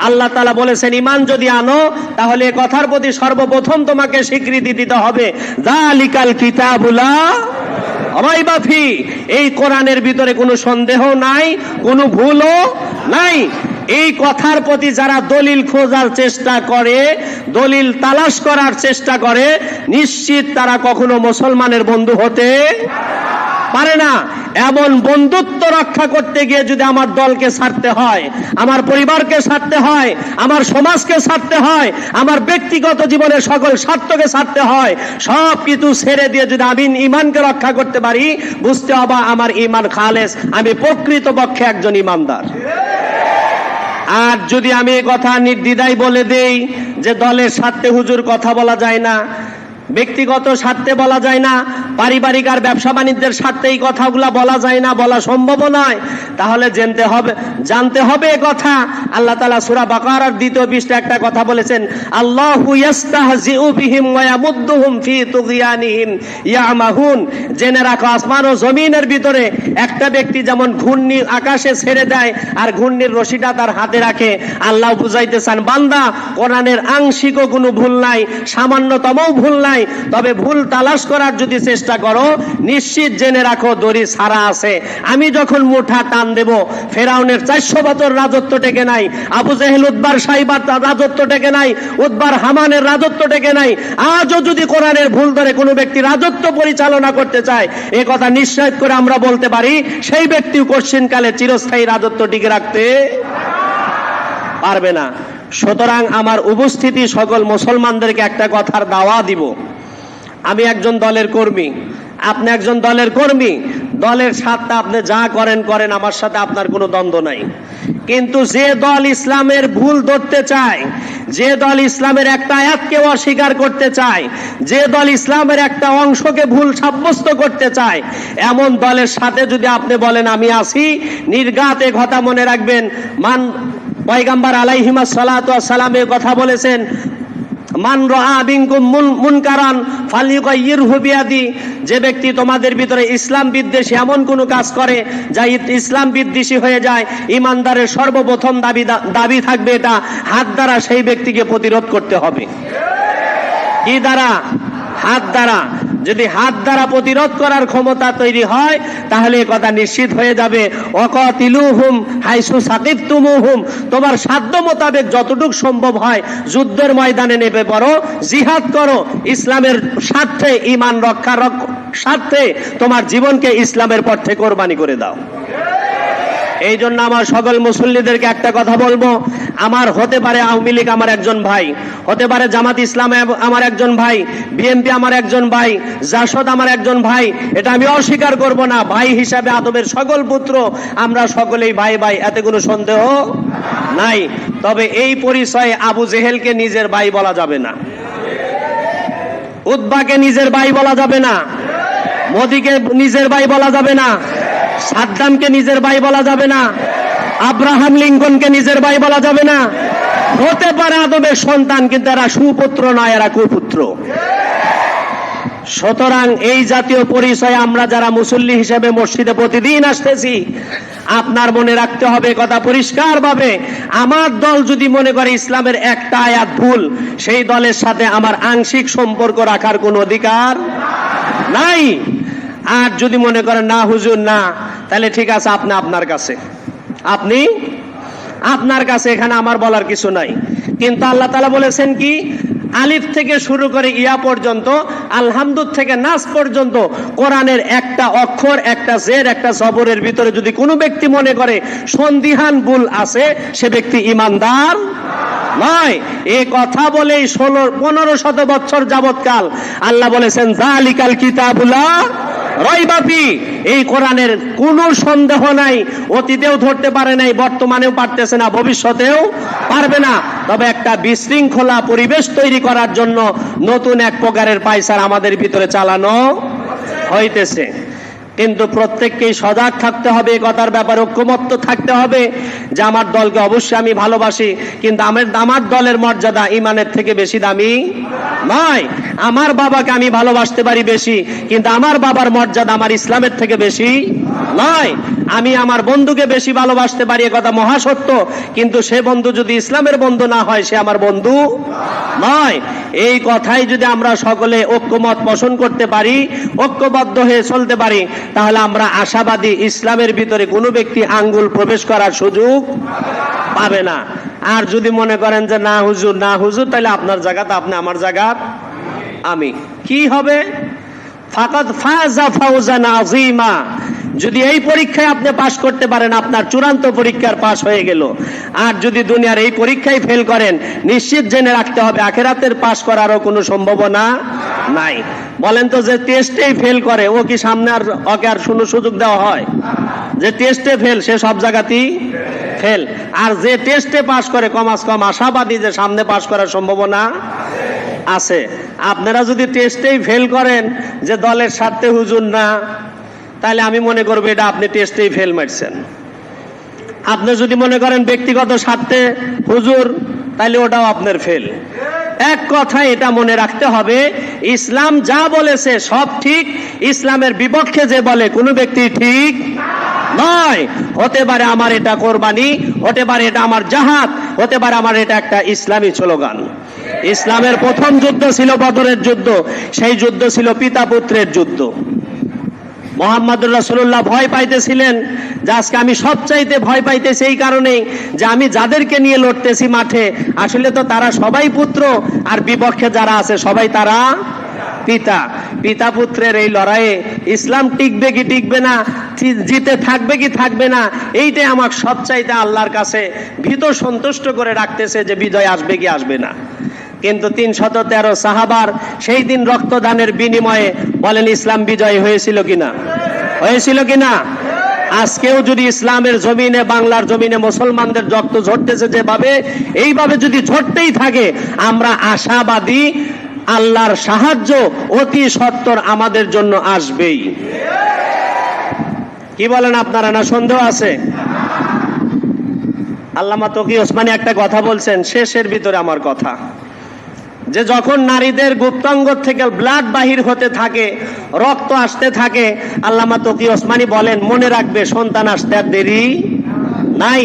আল্লাহ তাআলা বলেছেন, ঈমান যদি আনো তাহলে এই কথার প্রতি সর্বপ্রথম তোমাকে স্বীকৃতি দিতে হবে, যালিকাল কিতাবুলা রাইবা ফি, এই কোরআনের ভিতরে কোনো সন্দেহ নাই, কোনো ভুলও নাই। এই কথার প্রতি যারা দলিল খোঁজার চেষ্টা করে, দলিল তালাশ করার চেষ্টা করে, নিশ্চিত তারা কখনো মুসলমানের বন্ধু হতে পারে না। এমন বন্ধুত্ব রক্ষা করতে গিয়ে যদি আমার দলকে ছাড়তে হয়, আমার পরিবারকে ছাড়তে হয়, আমার সমাজকে ছাড়তে হয়, আমার ব্যক্তিগত জীবনের সকল স্বার্থকে ছাড়তে হয়, সব কিছু ছেড়ে দিয়ে যদি আমি ঈমানকে রক্ষা করতে পারি, বুঝতে হবে আমার ঈমান খালেস, আমি প্রকৃতপক্ষে একজন ঈমানদার। আর যদি আমি এই কথা নির্দ্বিধায় বলে দেই যে দলের স্বার্থে হুজুর কথা বলা যায় না, ব্যক্তিগত স্বার্থে বলা যায় না, পারিবারিক আর ব্যবসা বাণিজ্যের স্বার্থে এই কথাগুলো বলা যায় না, বলা সম্ভব নয়, তাহলে জানতে হবে এ কথা। আল্লাহ তাআলা সূরা বাকারার 2 পৃষ্ঠায় একটা কথা বলেছেন, আল্লাহু ইস্তাহজিউ বিহিম ওয়া ইয়ামুদ্দুহুম ফি তুগয়ানিহিম ইয়ামাহুন। জেনে রাখো, আসমান ও জমিনের ভিতরে একটা ব্যক্তি যেমন ঘূর্ণি আকাশে ছেড়ে দেয় আর ঘূর্ণির রশিটা তার হাতে রাখে, আল্লাহ বুঝাইতে চান, বান্দা কোরআনের আংশিকও কোনো ভুল নাই, সামান্যতমও ভুল নাই, তবে ভুল তালাশ করার যদি চেষ্টা করো, নিশ্চিত জেনে রাখো দড়ি ছাড়া আছে। আমি যখন মুঠা টান দেব, ফেরাউনের 400 বছর রাজত্ব টেকে নাই, আবু জেহেল উতবার সাইবার রাজত্ব টেকে নাই, উতবার হামানের রাজত্ব টেকে নাই। আজও যদি কোরআনের ভুল ধরে কোনো ব্যক্তি রাজত্ব পরিচালনা করতে চায়, এ কথা নিশ্চিত করে আমরা বলতে পারি, সেই ব্যক্তি কঠিনকালে চিরস্থায়ী রাজত্ব টিকে রাখতে পারবে না। সুতরাং আমার উপস্থিতি সকল মুসলমানদেরকে একটা কথার দাওয়া দিব, আমি একজন দলের কর্মী, আপনি একজন দলের কর্মী, দলের স্বার্থে আপনি যা করেন করেন, আমার সাথে আপনার কোনো দ্বন্দ্ব নাই। কিন্তু যে দল ইসলামের ভুল ধরতে চায়, যে দল ইসলামের একটা আয়াতকে অস্বীকার করতে চায়, যে দল ইসলামের একটা অংশকে ভুল সাব্যস্ত করতে চায়, এমন দলের সাথে যদি আপনি বলেন আমি আছি, নির্ঘাতে কথা মনে রাখবেন, পয়গম্বর আলাইহিস সালাতু ওয়াস সালাম এই কথা বলেছেন, মান রাআ বিনকুম মুনকারান ফালিয়ুগাইয়িরহু বিয়াদি, যে ব্যক্তি তোমাদের ভিতরে ইসলাম বিদ্বেষী এমন কোনো কাজ করে যা ইসলাম বিদ্বেষী হয়ে যায়, ইমানদারের সর্বপ্রথম দাবি থাকবে এটা হাত দ্বারা সেই ব্যক্তিকে প্রতিরোধ করতে হবে। কি দ্বারা? হাত দ্বারা। যদি হাত দ্বারা প্রতিরোধ করার ক্ষমতা তৈরি হয় তাহলে এ কথা নিশ্চিত হয়ে যাবে, ওয়াকাতিলুহুম হাইসু সাকিফতুমুহুম, তোমার সাধ্য মোতাবেক যতটুকু সম্ভব হয় যুদ্ধের ময়দানে নেমে পড়ো, জিহাদ করো, ইসলামের স্বার্থে, ঈমান রক্ষার স্বার্থে তোমার জীবনকে ইসলামের পথে কোরবানি করে দাও। এই জন্য আমার সকল মুসল্লিদেরকে একটা কথা বলবো, আমার হতে পারে আওয়ামী লীগ আমার একজন ভাই, হতে পারে জামাত ইসলাম আমার একজন ভাই, বিএনপি আমার একজন ভাই, জাসদ আমার একজন ভাই, এটা আমি অস্বীকার করব না। ভাই হিসাবে আদমের সকল পুত্র, আমরা সকলেই ভাই ভাই, এতে কোনো সন্দেহ নাই। তবে এই পরিচয়ে আবু জেহেলকে নিজের ভাই বলা যাবে না, উতবাকে নিজের ভাই বলা যাবে না, মোদিকে নিজের ভাই বলা যাবে না, সাদ্দামকে নিজের ভাই বলা যাবে না, আব্রাহাম লিঙ্কনকে নিজের ভাই বলা যাবে না। হতে পারে আদমের সন্তান, কিন্তু এরা সুপুত্র নয়, এরা কুপুত্র। সুতরাং এই জাতীয় পরিচয় আমরা যারা মুসল্লি হিসেবে মসজিদে প্রতিদিন আসতেছি, আপনার মনে রাখতে হবে কথা পরিষ্কার ভাবে, আমার দল যদি মনে করে ইসলামের একটা আয়াত ভুল, সেই দলের সাথে আমার আংশিক সম্পর্ক রাখার কোনো অধিকার নাই। আর যদি মনে করেন না হুজুর না, তাহলে ঠিক আছে, আপনি আপনার কাছে, এখানে আমার বলার কিছু নাই। কিন্তু আল্লাহ তাআলা বলেছেন কি, আলিফ থেকে শুরু করে ইয়া পর্যন্ত, আলহামদুল থেকে নাস পর্যন্ত কোরআনের একটা অক্ষর, একটা জের, একটা জবরের ভিতরে যদি কোনো ব্যক্তি মনে করে সন্দিহান ভুল আছে, সে ব্যক্তি ঈমানদার নয়। এ কথা বলেই 1500 বছর যাবৎকাল আল্লাহ বলেছেন যালিকাল কিতাবুলা রাইবা ফি, এই কোরআনের কোনো সন্দেহ নাই, অতীতেও ধরতে পারে নাই, বর্তমানেও পারতেছে না, ভবিষ্যতেও পারবে না। তবে একটা বিশৃঙ্খলা পরিবেশ তৈরি করার জন্য নতুন এক প্রকারের পায়চার আমাদের ভিতরে চালানো হইতেছে। কিন্তু প্রত্যেককেই সজাগ থাকতে হবে, এই কথার ব্যাপারে ঐক্যমত্য থাকতে হবে যে আমার দলকে অবশ্যই আমি ভালোবাসি, কিন্তু আমার দলের মর্যাদা ইমানের থেকে বেশি দামি নয়। আমার বাবাকে আমি ভালোবাসতে পারি বেশি, কিন্তু আমার বাবার মর্যাদা আমার ইসলামের থেকে বেশি নয়। আমি আমার বন্ধুকে বেশি ভালোবাসতে পারি, এ কথা মহাসত্য, কিন্তু সে বন্ধু যদি ইসলামের বন্ধু না হয়, সে আমার বন্ধু নয়। এই কথাই যদি আমরা সকলে ঐক্যমত পোষণ করতে পারি, ঐক্যবদ্ধ হয়ে চলতে পারি, তাহলে আমরা আশাবাদী ইসলামের ভিতরে কোনো ব্যক্তি আঙ্গুল প্রবেশ করার সুযোগ পাবে না। আর যদি মনে করেন যে না হুজুর না হুজুর, তাহলে আপনার জায়গাতে আপনি, আমার জায়গা আমি, কি হবে? ফাকাদ ফাযা ফাওজান আযীমা, যদি এই পরীক্ষায় আপনি পাশ করতে পারেন, আপনার চূড়ান্ত পরীক্ষার পাশ হয়ে গেল। আর যদি দুনিয়ার এই পরীক্ষায় ফেল করেন, নিশ্চিত জেনে রাখতে হবে আখিরাতের পাশ করারও কোনো সম্ভাবনা নাই। বলেন তো, যে টেস্টেই ফেল করে, ও কি সামনে আর ওকে আর কোনো সুযোগ দেওয়া হয়? যে টেস্টে ফেল, সে সব জায়গাতেই ফেল। আর যে টেস্টে পাশ করে, কমাস কম আশাবাদী যে সামনে পাশ করার সম্ভাবনা আছে। আপনারা যদি টেস্টেই ফেল করেন যে দলের স্বার্থে হুজুর না, তাহলে আমি মনে করবো এটা আপনি টেস্টেই ফেল মারছেন। আপনি যদি মনে করেন ব্যক্তিগত স্বার্থে হুজুর, তাহলে ওটাও আপনার ফেল। এক কথায় এটা মনে রাখতে হবে, ইসলাম যা বলেছে সব ঠিক, ইসলামের বিপক্ষে যে বলে কোনো ব্যক্তি ঠিক নয়। হতে পারে আমার এটা কোরবানি, হতে পারে এটা আমার জাহাদ, হতে পারে আমার এটা একটা ইসলামী স্লোগান। ইসলামের প্রথম যুদ্ধ ছিল বদরের যুদ্ধ, সেই যুদ্ধ ছিল পিতা পুত্রের যুদ্ধ। মুহাম্মদুর রাসূলুল্লাহ ভয় পাইতেছিলেন যে আজকে আমি সবচাইতে ভয় পাইতেছি এই কারণেই যে আমি যাদেরকে নিয়ে লড়তেছি মাঠে, আসলে তো তারা সবাই পুত্র, আর বিপক্ষে যারা আছে সবাই তারা পিতা। পিতা পুত্রের এই লড়াইয়ে ইসলাম টিকবে কি টিকবে না, জিতে থাকবে কি থাকবে না, এইটাই আমার সবচাইতে আল্লাহর কাছে ভীত সন্তুষ্ট করে রাখতেছে যে বিজয় আসবে কি আসবে না। কিন্তু 313 সাহাবার সেই দিন রক্তদানের বিনিময়ে বলেন ইসলাম বিজয় হয়েছিল কিনা? হয়েছিল কিনা? আজকেও যদি ইসলামের জমিনে, বাংলার জমিনে মুসলমানদের রক্ত ঝরতেছে যেভাবে, এইভাবে যদি ঝরতেই থাকে, আমরা আশাবাদী আল্লাহর সাহায্য অতি সত্বর আমাদের জন্য আসবেই। কি বলেন আপনারা, না সন্দেহ আছে? আল্লামা তকি ওসমানী একটা কথা বলছেন শেষের ভিতরে আমার কথা, যে যখন নারীদের গুপ্তাঙ্গ থেকে ব্লাড বাহির হতে থাকে, রক্ত আসতে থাকে, আল্লামা তকি ওসমানী বলেন মনে রাখবে সন্তান আসতে আর দেরি নাই,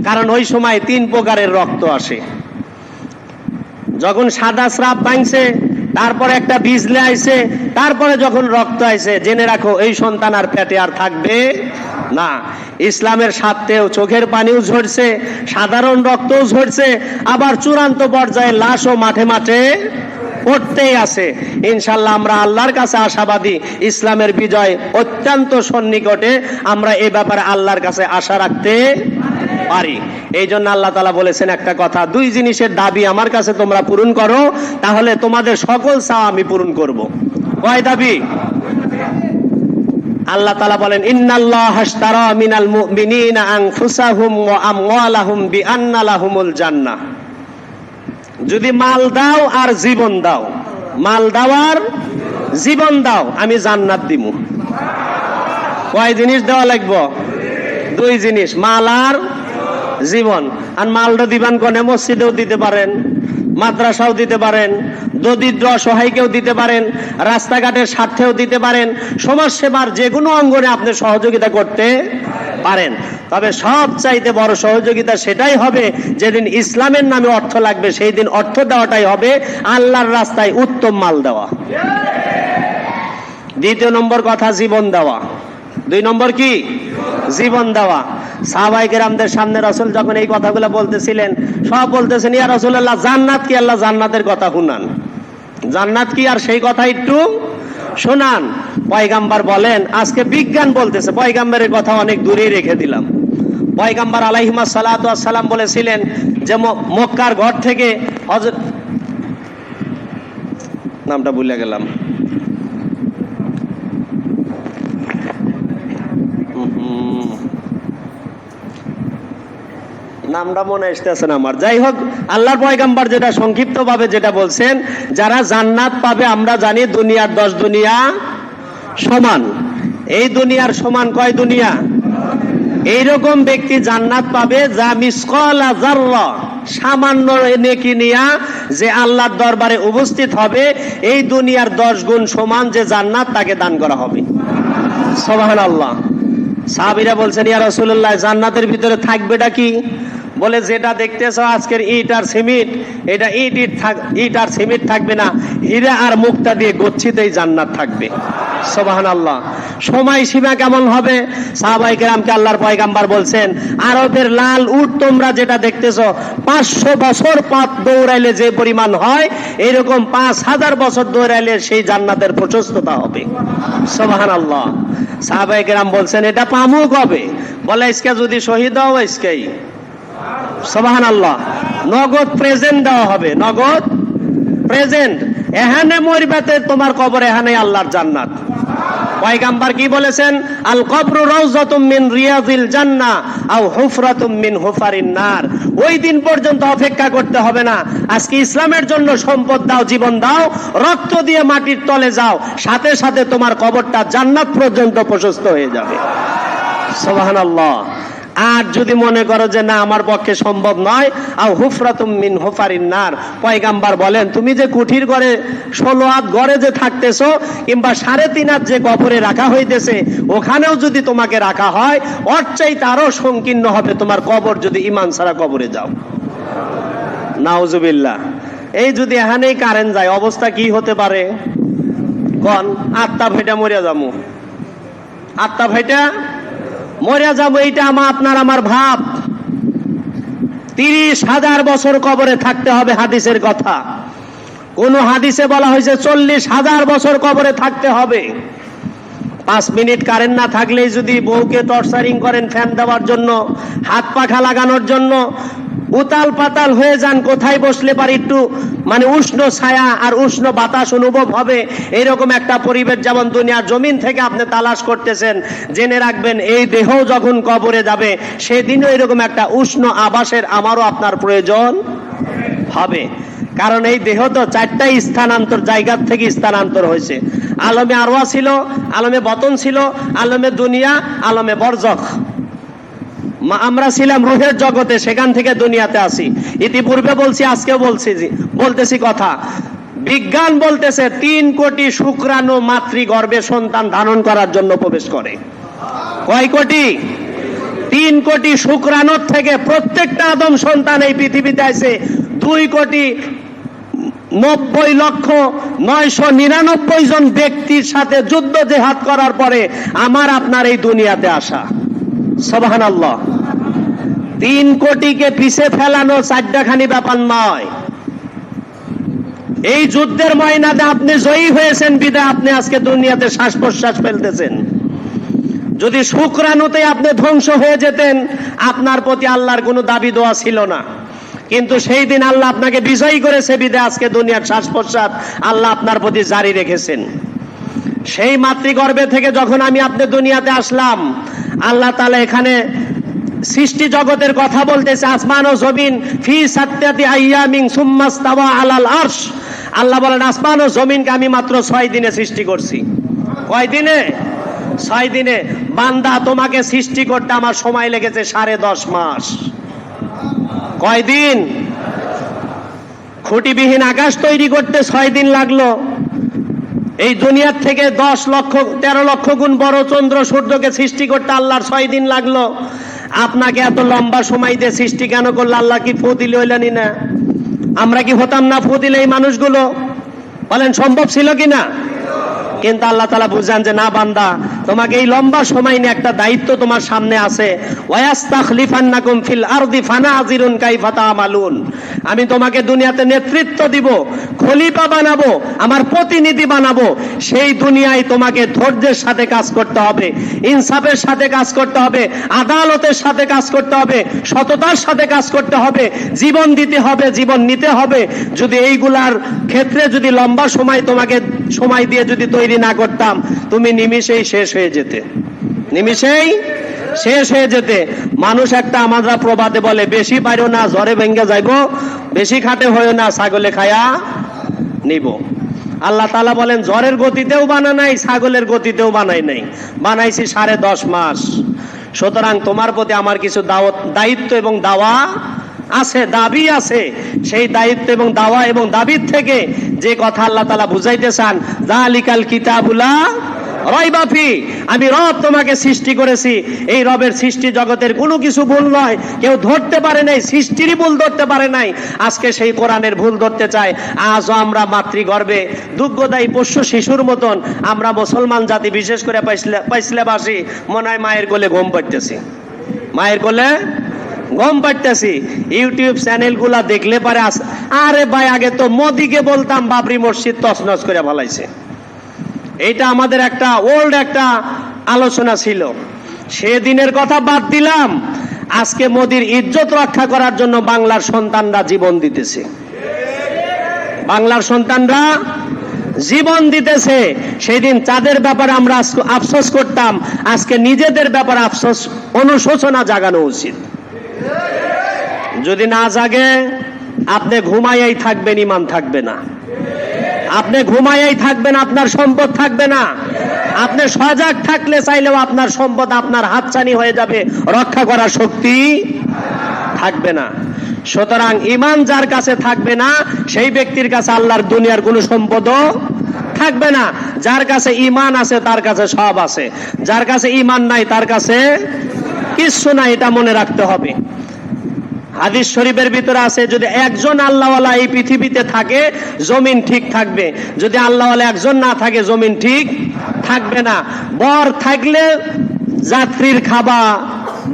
কারণ ওই সময় 3 প্রকারের রক্ত আসে। যখন সাদা স্রাব ভাঙছে, তারপরে একটা বিজলে আইছে, তারপরে যখন রক্ত আইছে, জেনে রাখো এই সন্তান আর পেটে আর থাকবে না। ইসলামের স্বার্থেও চোখের পানিও ঝরছে, সাধারণ রক্তও ঝরছে, আবার চূড়ান্ত পর্যায়ে লাশও মাঠে মাঠে পড়তেই আছে। ইনশাল্লাহ আমরা আল্লাহর কাছে আশাবাদী, ইসলামের বিজয় অত্যন্ত সন্নিকটে, আমরা এই ব্যাপারে আল্লাহর কাছে আশা রাখতে পারি। এই জন্য আল্লাহ তাআলা বলেছেন একটা কথা, 2 জিনিসের দাবি আমার কাছে তোমরা পূরণ করো, তাহলে তোমাদের সকল চাওয়া আমি পূরণ করব। কয় দাবি? আল্লাহ তাআলা বলেন ইন্নাল্লাহা আশতারা মিনাল মুমিনিনা আনফুসাহুম ওয়া আমওয়ালাহুম বিআন্না লাহুমুল জান্নাহ। যদি মাল দাও আর জীবন দাও, মাল দাও আর জীবন দাও, আমি জান্নাত দিমু। কয় জিনিস দেওয়া লাগবে? 2 জিনিস, মাল আর জীবন। আর মালটা দিবেন কোনে? মসজিদেও দিতে পারেন, মাদ্রাসাও দিতে পারেন, দরিদ্র অসহায়কেও দিতে পারেন, রাস্তাঘাটের স্বার্থেও দিতে পারেন, সমাজ সেবার যে কোনো অঙ্গনে আপনি সহযোগিতা করতে পারেন। তবে সবচাইতে বড় সহযোগিতা সেটাই হবে যেদিন ইসলামের নামে অর্থ লাগবে, সেই দিন অর্থ দেওয়াটাই হবে আল্লাহর রাস্তায় উত্তম মাল দেওয়া। 2 নম্বর কথা জীবন দেওয়া। 2 নম্বর কি? জীবন দেওয়া। সাহাবায়ে কেরামদের সামনে রাসূল যখন এই কথাগুলো বলতেছিলেন, সব বলতেছেন ইয়া রাসূলুল্লাহ জান্নাত কি? আল্লাহ জান্নাতের কথা শুনান, জান্নাত কি আর সেই কথা একটু শোনান। পয়গাম্বার বলেন, আজকে বিজ্ঞান বলতেছে, পয়গাম্বারের কথা অনেক দূরেই রেখে দিলাম। পয়গাম্বার আলাইহিস সালাতু ওয়াস সালাম বলেছিলেন যে মক্কার ঘর থেকে হযরত, নামটা ভুলে গেলাম, নামটা মনে আসতেছে না আমার। যাই হোক, আল্লাহর পয়গাম্বার যেটা সংক্ষিপ্ত ভাবে যেটা বলছেন, যারা জান্নাত পাবে আমরা জানি দুনিয়ার 10 দুনিয়া সমান। এই দুনিয়ার সমান কয় দুনিয়া? এইরকম ব্যক্তি জান্নাত পাবে যা মিসকালা যাররা, সামান্য নেকি নিয়া যে আল্লাহর দরবারে উপস্থিত হবে, এই দুনিয়ার 10 গুণ সমান যে জান্নাত তাকে দান করা হবে। সুবহানাল্লাহ। সাহাবীরা বলছেন ইয়া রাসূলুল্লাহ জান্নাতের ভিতরে থাকবেটা কি? বলে যেটা দেখতেছো আজকের ইট আর সিমেন্ট, এটা ইট আর সিমেন্ট থাকবে না, হীরা আর মুক্তা দিয়ে গচ্ছিত এই জান্নাত থাকবে। সুবহানাল্লাহ। সময় সীমা কেমন হবে? সাহাবায়ে কেরামকে আল্লাহর পয়গাম্বার বলছেন আরবের লাল উট তোমরা যেটা দেখতেছো 500 বছর পথ দৌড়াইলে যে পরিমাণ হয়, এরকম 5000 বছর দৌড়াইলে সেই জান্নাতের প্রশস্ততা হবে। সুবহানাল্লাহ। সাহাবায়ে কেরাম বলছেন এটা পামু কবে? বলে আজকে যদি শহীদ হও আজকেই। সুবহানাল্লাহ। নগদ প্রেজেন্ট দেওয়া হবে, নগদ প্রেজেন্ট। এখানে মরবাতে তোমার কবর, এখানে আল্লাহর জান্নাত। পয়গাম্বার কি বলেছেন? আল কবরু রাউযাতুম মিন রিয়াজিল জান্নাহ আও হুফরাতুম মিন হুফারিন নার। ওই দিন পর্যন্ত অপেক্ষা করতে হবে না। আজকে ইসলামের জন্য সম্পদ দাও, জীবন দাও, রক্ত দিয়ে মাটির তলে যাও, সাথে সাথে তোমার কবরটা জান্নাত পর্যন্ত প্রশস্ত হয়ে যাবে। সুবহানাল্লাহ। আর যদি মনে করো যে না আমার পক্ষে সম্ভব নয়, আও হুফরাতুম মিন হুফারিন নার, পয়গাম্বার বলেন তুমি যে কুঠির ঘরে 16 হাত ঘরে যে থাকতেছো, কিংবা 3.5 হাত যে কবরে রাখা হইতেছে, ওখানেও যদি তোমাকে রাখা হয়, ওর চাইতে আরো সংকীর্ণ হবে তোমার কবর যদি ঈমান ছাড়া কবরে যাও। নাউজুবিল্লাহ। এই যদি এখানেই কারেন্ট যায়, অবস্থা কি হতে পারে কোন? আত্মা ফেটা মরিয়া যামু, আত্মা ফেটা মরিয়া যাবো, এইটা আপনার আমার ভাব। 30,000 বছর কবরে থাকতে হবে, হাদিসের কথা। কোন হাদিসে বলা হয়েছে 40,000 বছর কবরে থাকতে হবে। 5 মিনিট কারেন্ট না থাকলেই যদি বউকে টর্চারিং করেন ফ্যান দেওয়ার জন্য, হাত পাখা লাগানোর জন্য, উতাল পাতাল হয়ে যান, কোথায় বসলে পারে একটু মানে উষ্ণ ছায়া আর উষ্ণ বাতাস অনুভব হবে, এইরকম একটা পরিবেশ যেমন দুনিয়ার জমিন থেকে আপনি তালাশ করতেছেন, জেনে রাখবেন এই দেহ যখন কবরে যাবে সেদিনও এরকম একটা উষ্ণ আবাসের আমারও আপনার প্রয়োজন হবে। কারণ এই দেহ তো চারটাই স্থানান্তর জায়গার থেকে স্থানান্তর হয়েছে। আলমে আরওয়া ছিল, আলমে বতন ছিল, আলমে দুনিয়া, আলমে বরজখ। আমরা ছিলাম রুহের জগতে, সেখান থেকে দুনিয়াতে আসি। ইতিপূর্বে বলছি, আজকেও বলতেছি কথা। বিজ্ঞান বলতেছে 3 কোটি শুক্রাণু মাতৃগর্ভে সন্তান ধারণ করার জন্য প্রবেশ করে। কয় কোটি? 3 কোটি শুক্রাণুর থেকে প্রত্যেকটা আদম সন্তান এই পৃথিবীতে আছে 2,90,999 জন ব্যক্তির সাথে যুদ্ধ জেহাদ করার পরে আমার আপনার এই দুনিয়াতে আসা। সুবহানাল্লাহ। 3 কোটিকে পিছে ফেলানো 4টাখানি ব্যাপার নয়। এই যুদ্ধের ময়দানে আপনি জয়ী হয়েছেন বিধায় আপনি আজকে দুনিয়াতে শ্বাস প্রশ্বাস ফেলতেছেন। যদি শুক্রাণুতে আপনি ধ্বংস হয়ে যেতেন, আপনার প্রতি আল্লাহর কোনো দাবি দোয়া ছিল না। কিন্তু সেই দিন আল্লাহ আপনাকে বিজয়ী করেছে বিধায় আজকে দুনিয়ার শ্বাস প্রশ্বাস আল্লাহ আপনার প্রতি জারি রেখেছেন। সেই মাতৃগর্ভে থেকে যখন আমি আপনি দুনিয়াতে আসলাম, আল্লাহ তাআলা এখানে সৃষ্টি জগতের কথা বলতেছে। আসমান ও জমিন ফি সাত্তাতি আইয়ামিন সুম্মা ইস্তাওয়া আলাল আরশ। আল্লাহ বলেন আসমান ও জমিনকে আমি মাত্র 6 দিনে সৃষ্টি করছি। কয় দিনে? 6 দিনে। বান্দা, তোমাকে সৃষ্টি করতে আমার সময় লেগেছে 10.5 মাস। কয় দিন? খুঁটিবিহীন আকাশ তৈরি করতে 6 দিন লাগলো। এই দুনিয়ার থেকে 13 লক্ষ গুণ বড় চন্দ্র সূর্যকে সৃষ্টি করতে আল্লাহর 6 দিন লাগলো। আপনাকে এত লম্বা সময় দিয়ে সৃষ্টি কেন করলো? আল্লাহ কি ফু দিলে হইলেনি না? আমরা কি হতাম না ফু দিলে এই মানুষগুলো? বলেন সম্ভব ছিল কিনা? কিন্তু আল্লাহ তাআলা বুঝান যে না বান্দা, তোমাকে এই লম্বা সময় নিয়ে একটা দায়িত্ব তোমার সামনে আছে। ওয়ায়াস্তাখলিফান্নাকুম ফিল আরদি ফানাজিরুন কাইফা তা'মালুন। আমি তোমাকে দুনিয়াতে নেতৃত্ব দিব, খলিফা বানাবো, আমার প্রতিনিধি বানাবো। সেই দুনিয়ায় তোমাকে ধৈর্যের সাথে কাজ করতে হবে, ইনসাফের সাথে কাজ করতে হবে, আদালতের সাথে কাজ করতে হবে, সততার সাথে কাজ করতে হবে, জীবন দিতে হবে, জীবন নিতে হবে। যদি এইগুলার ক্ষেত্রে যদি লম্বা সময় তোমাকে সময় দিয়ে যদি তৈরি না করতাম, তুমি নিমিষেই শেষ হয়ে যেতে, নিমিষেই শেষ হয়ে যেতে। মানুষ একটা আমরা প্রবাদে বলে, বেশি পারো না ঝড়ে ভেঙ্গে যাইব, বেশি খাটে হয়েও না ছাগলে খায়া নিব। আল্লাহ তাআলা বলেন ঝড়ের গতিতেও বানা নাই, ছাগলের গতিতেও বানাই নাই, বানাইছি 10.5 মাস। সুতরাং তোমার প্রতি আমার কিছু দায়িত্ব এবং দাওয়া আছে, দাবি আছে। সেই দায়িত্ব এবং দাওয়া এবং দাবির থেকে যে কথা আল্লাহ তাআলা বুঝাইতে চান, যালিকাল কিতাবুলা রাইবা ফি। আমি রব তোমাকে সৃষ্টি করেছি, এই রবের সৃষ্টি জগতের কোনো কিছু ভুল নয়, কেউ ধরতে পারে নাই, সৃষ্টিরই ভুল ধরতে পারে নাই। আজকে সেই কোরআনের ভুল ধরতে চায়। আজও আমরা মাতৃগর্ভে দুগ্ধদায়ী পোষ্য শিশুর মতন আমরা মুসলমান জাতি, বিশেষ করে পাইসলেবাসী, মনে হয় মায়ের কোলে ঘুম পাড়তেছি, মায়ের কোলে ঘুম পাড়তেছি। ইউটিউব চ্যানেলগুলা দেখলে পারে আরে ভাই, আগে তো মোদিকে বলতাম বাবরি মসজিদ তছনছ করে ফেলাইছে। এইটা আমাদের একটা ওল্ড একটা আলোচনা ছিল, সেদিনের কথা বাদ দিলাম। আজকে মোদির ইজ্জত রক্ষা করার জন্য বাংলার সন্তানরা জীবন দিতেছে, বাংলার সন্তানরা জীবন দিতেছে। সেদিন তাদের ব্যাপারে আমরা আফসোস করতাম, আজকে নিজেদের ব্যাপারে আফসোস, অনুশোচনা জাগানো উচিত। যদি না জাগে, আপনি ঘুমাইয়াই থাকবেন, ঈমান থাকবে না। আপনি ঘুমাইয়াই থাকবেন, আপনার সম্পদ থাকবে না। আপনি সজাগ থাকলে চাইলেও আপনার সম্পদ আপনার হাতছানি হয়ে যাবে, রক্ষা করার শক্তি থাকবে না। সুতরাং ঈমান যার কাছে থাকবে না, সেই ব্যক্তির কাছে আল্লাহর দুনিয়ার কোনো সম্পদও থাকবে না। যার কাছে ঈমান আছে তার কাছে সব আছে, যার কাছে ঈমান নাই তার কাছে কিচ্ছু নাই। এটা মনে রাখতে হবে। হাদিস শরীফের ভিতরে আছে, যদি একজন আল্লাহওয়ালা এই পৃথিবীতে থাকে, জমিন ঠিক থাকবে। যদি আল্লাহওয়ালা একজন না থাকে, জমিন ঠিক থাকবে না। বর থাকলে যাত্রীর খাবার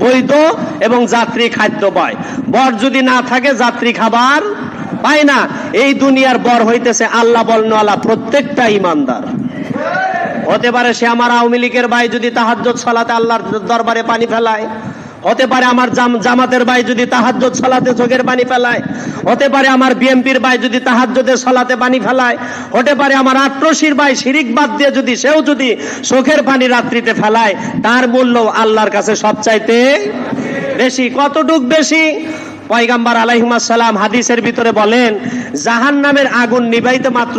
বৈধ এবং যাত্রী খাদ্য পায়। বর যদি না থাকে, যাত্রী খাবার পায় না। এই দুনিয়ার বর হইতেছে আল্লাহ বলনেওয়ালা প্রত্যেকটা ইমানদার। হতে পারে সে আমার আওয়ামী লীগের ভাই, যদি তাহাজ্জুদ সালাতে আল্লাহর দরবারে পানি ফেলায়, হতে পারে আমার জামাতের ভাই যদি তাহাজ্জুদ সালাতে চোখের পানি ফেলায়, হতে পারে আমার বিএমপির ভাই যদি তাহাজ্জুদের সালাতে পানি ফেলায়, হতে পারে আমার আট্রসির ভাই শিরিক বাদ দিয়ে যদি সেও যদি চোখের পানি রাত্রিতে ফেলায়, তার মূল্য আল্লাহর কাছে সবচাইতে বেশি। কতটুক বেশি? পয়গম্বর আলাইহিস সালাম হাদিসের ভিতরে বলেন, জাহান্নামের আগুন নিভাইতে মাত্র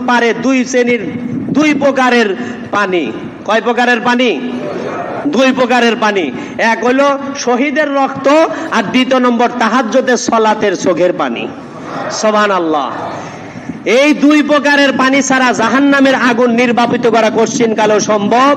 পারে দুই প্রকারের পানি। কয় প্রকারের পানি? দুই প্রকারের পানি। এক হলো শহীদের রক্ত, আর দ্বিতীয় নম্বর তাহাজ্জুদের সালাতের চোখের পানি। সুবহানাল্লাহ। এই দুই প্রকারের পানি ছাড়া জাহান্নামের আগুন নির্বাপিত করা কোশ্চিন কালেও সম্ভব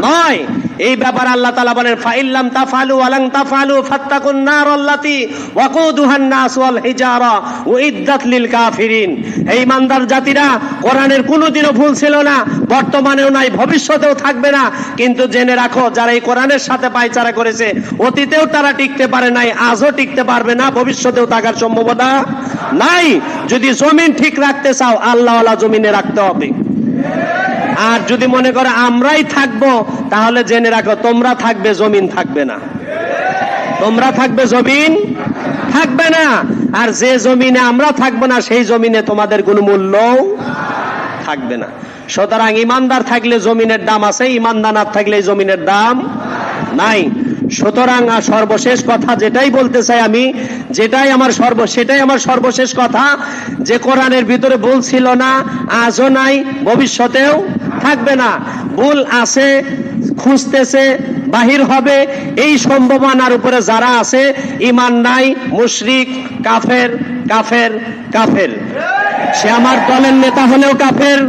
নয়। এই ব্যাপারে আল্লাহ তাআলা বলেন, ফাইল্লাম তাফআলু ওয়ালান তাফআলু ফাত্তাকুন নার আল্লাতী ওয়াকুদুহান নাস ওয়াল হিজারা উইদ্দাত লিল কাফিরিন। এই ইমানদার জাতিরা, কোরআনের কোনোদিনও ভুল ছিল না, বর্তমানেও নাই, ভবিষ্যতেও থাকবে না। কিন্তু জেনে রাখো, যারা এই কোরআনের সাথে পায়চারা করেছে, অতীতেও তারা টিকতে পারে নাই, আজও টিকতে পারবে না, ভবিষ্যতেও থাকার সম্ভাবনা নাই। যদি জমিন ঠিক রাখতে চাও, আল্লাহওয়ালা জমিনে রাখতে হবে। আর যদি মনে করো আমরাই থাকবো, তাহলে জেনে রাখো, তোমরা থাকবে, জমিন থাকবে না। তোমরা থাকবে, জমিন থাকবে না। আর যে জমিনে আমরা থাকবো না, সেই জমিনে তোমাদের কোনো মূল্য থাকবে না। সুতরাং ইমানদার থাকলে জমিনের দাম আছে, ইমানদার না থাকলে জমিনের দাম নাই। সুতরাং আর সর্বশেষ কথা যেটাই বলতে চাই আমি, সেটাই আমার সর্বশেষ কথা, যে কোরআনের ভিতরে ভুল ছিল না, আজও নাই, ভবিষ্যতেও থাকবে না। ভুল আছে, খুঁজতেছে, বাহির হবে, এই সম্ভাবনার উপরে যারা আছে, ঈমান নাই, মুশরিক, কাফের, কাফের, কাফের। সে আমার দলের নেতা হলেও কাফের,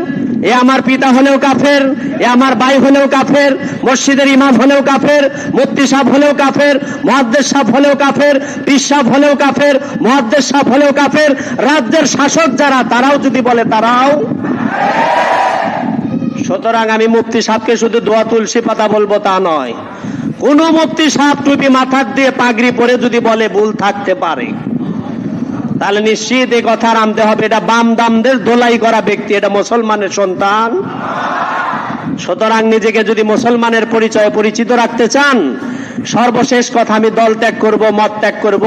এ আমার পিতা হলেও কাফের, এ আমার ভাই হলেও কাফের, মসজিদের ইমাম হলেও কাফের, মুফতি সাহেব হলেও কাফের, মুহাদ্দিস সাহেব হলেও কাফের, পীর সাহেব হলেও কাফের, মুহাদ্দিস সাহেব হলেও কাফের, রাজ্যের শাসক যারা, তারাও যদি বলে, তারাও। সুতরাং আমি মুফতি সাহেবকে শুধু দোয়া তুলসী পাতা বলবো তা নয়। কোন মুফতি সাহেব টুপি মাথার দিয়ে পাগড়ি পরে যদি বলে ভুল থাকতে পারে, তাহলে নিশ্চিত এই কথা আনতে হবে, এটা বাম দামদের দোলাই করা ব্যক্তি, এটা মুসলমানের সন্তান। সুতরাং নিজেকে যদি মুসলমানের পরিচয়ে পরিচিত রাখতে চান, সর্বশেষ কথা, আমি দল ত্যাগ করব, মত ত্যাগ করব,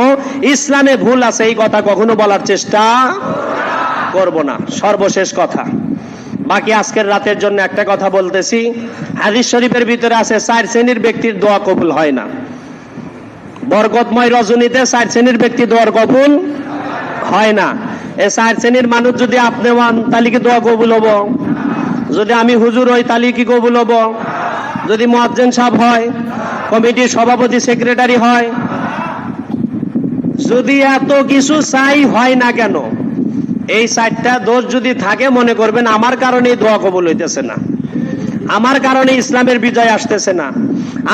ইসলামে ভুল আছে এই কথা কখনো বলার চেষ্টা করব না। সর্বশেষ কথা। বাকি আজকের রাতের জন্য একটা কথা বলতেছি, হাদিস শরীফের ভিতরে আছে 4 শ্রেণীর ব্যক্তির দোয়া কবুল হয় না। বরকতময় রজনীতে 4 শ্রেণীর ব্যক্তি দোয়ার কবুল হয় না। এই 4 শ্রেণীর মানুষ যদি আপনি হন, তাহলে কি দোয়া কবুল হবো? যদি আমি হুজুর হই, তাহলে কি কবুল হবো? যদি মুয়াজ্জিন সাহেব হয়, কমিটির সভাপতি, সেক্রেটারি হয়, যদি এত কিছু চাই হয় না কেন, এই 4টা দোষ যদি থাকে, মনে করবেন আমার কারণে দোয়া কবুল হইতেছে না, আমার কারণে ইসলামের বিজয় আসতেছে না,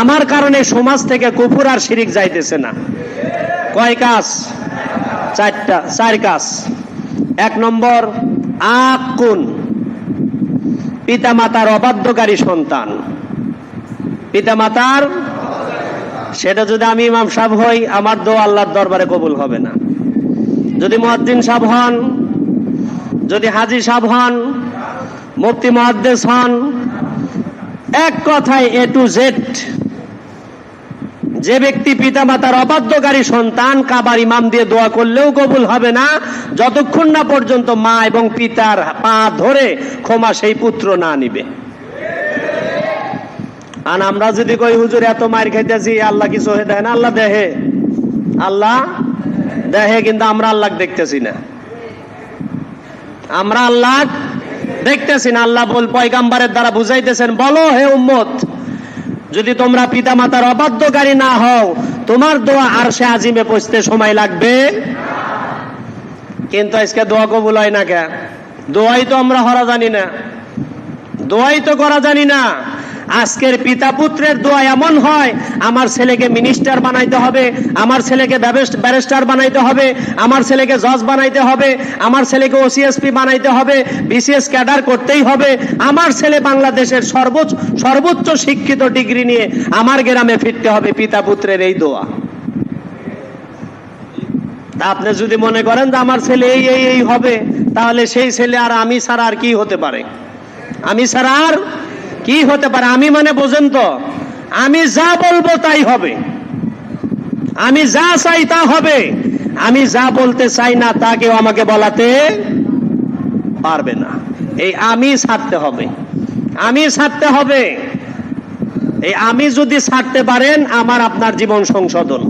আমার কারণে সমাজ থেকে কুফর আর শিরিক যাইতেছে না। কয় কাজ? 4 কাজ। 1 নম্বর, আকুন, পিতামাতার অবাধ্যকারী সন্তান। পিতামাতার, সেটা যদি আমি ইমাম সাহেব হই, আমার দোয়া আল্লাহর দরবারে কবুল হবে না। যদি মুয়াজ্জিন সাহেব হন, যদি হাজী সাহেব হন, মুফতি মুহাদ্দিস হন, এক কথায় A to Z, যে ব্যক্তি পিতামাতার অবাধ্যকারী সন্তান, কাবার ইমাম দিয়ে দোয়া করলেও কবুল হবে না, যতক্ষণ না পর্যন্ত মা এবং পিতার পা ধরে ক্ষমা সেই পুত্র না নিবে। আর আমরা যদি কই, হুজুর এত মার খাইতেছি, আল্লাহ কিছু হয়ে দেয় না? আল্লাহ দেহে, আল্লাহ দেহে, কিন্তু আমরা আল্লাহ দেখতেছি না। আমরা আল্লাহ দেখতেছি না। আল্লাহ পয়গাম্বরের দ্বারা বুঝাইতেছেন, বলো হে উম্মত, যদি তোমরা পিতা মাতার অবাধ্যকারী না হও, তোমার দোয়া আরশে আজিমে পৌঁছতে সময় লাগবে। কিন্তু আজকে দোয়া কবুল হয় না কে? দোয়াই তো আমরা হরা জানি না, দোয়াই তো করা জানি না। আজকের পিতা পুত্রের দোয়া এমন হয়, আমার ছেলেকে মিনিস্টার বানাইতে হবে, আমার ছেলেকে ব্যারিস্টার বানাইতে হবে, আমার ছেলেকে জজ বানাইতে হবে, আমার ছেলেকে ওসিএসপি বানাইতে হবে, বিসিএস ক্যাডার করতেই হবে, আমার ছেলে বাংলাদেশের সর্বোচ্চ শিক্ষিত ডিগ্রি নিয়ে আমার গ্রামে ফিরতে হবে। পিতা পুত্রের এই দোয়া। তা আপনি যদি মনে করেন যে আমার ছেলে এই হবে, তাহলে সেই ছেলে আর আমি ছাড়া আর কি হতে পারে? আমি ছাড়া আর কি হতে পারে? আমি মানে বোঝেন তো, আমি যা বলবো তাই হবে। আমি যা চাই তা হবে, আমি যা বলতে চাই না তা কেউ আমাকে বলাতে পারবে না। এই আমি ছাড়তে হবে, আমি ছাড়তে হবে। এই আমি যদি ছাড়তে পারেন, আমার আপনার জীবন সংশোধন।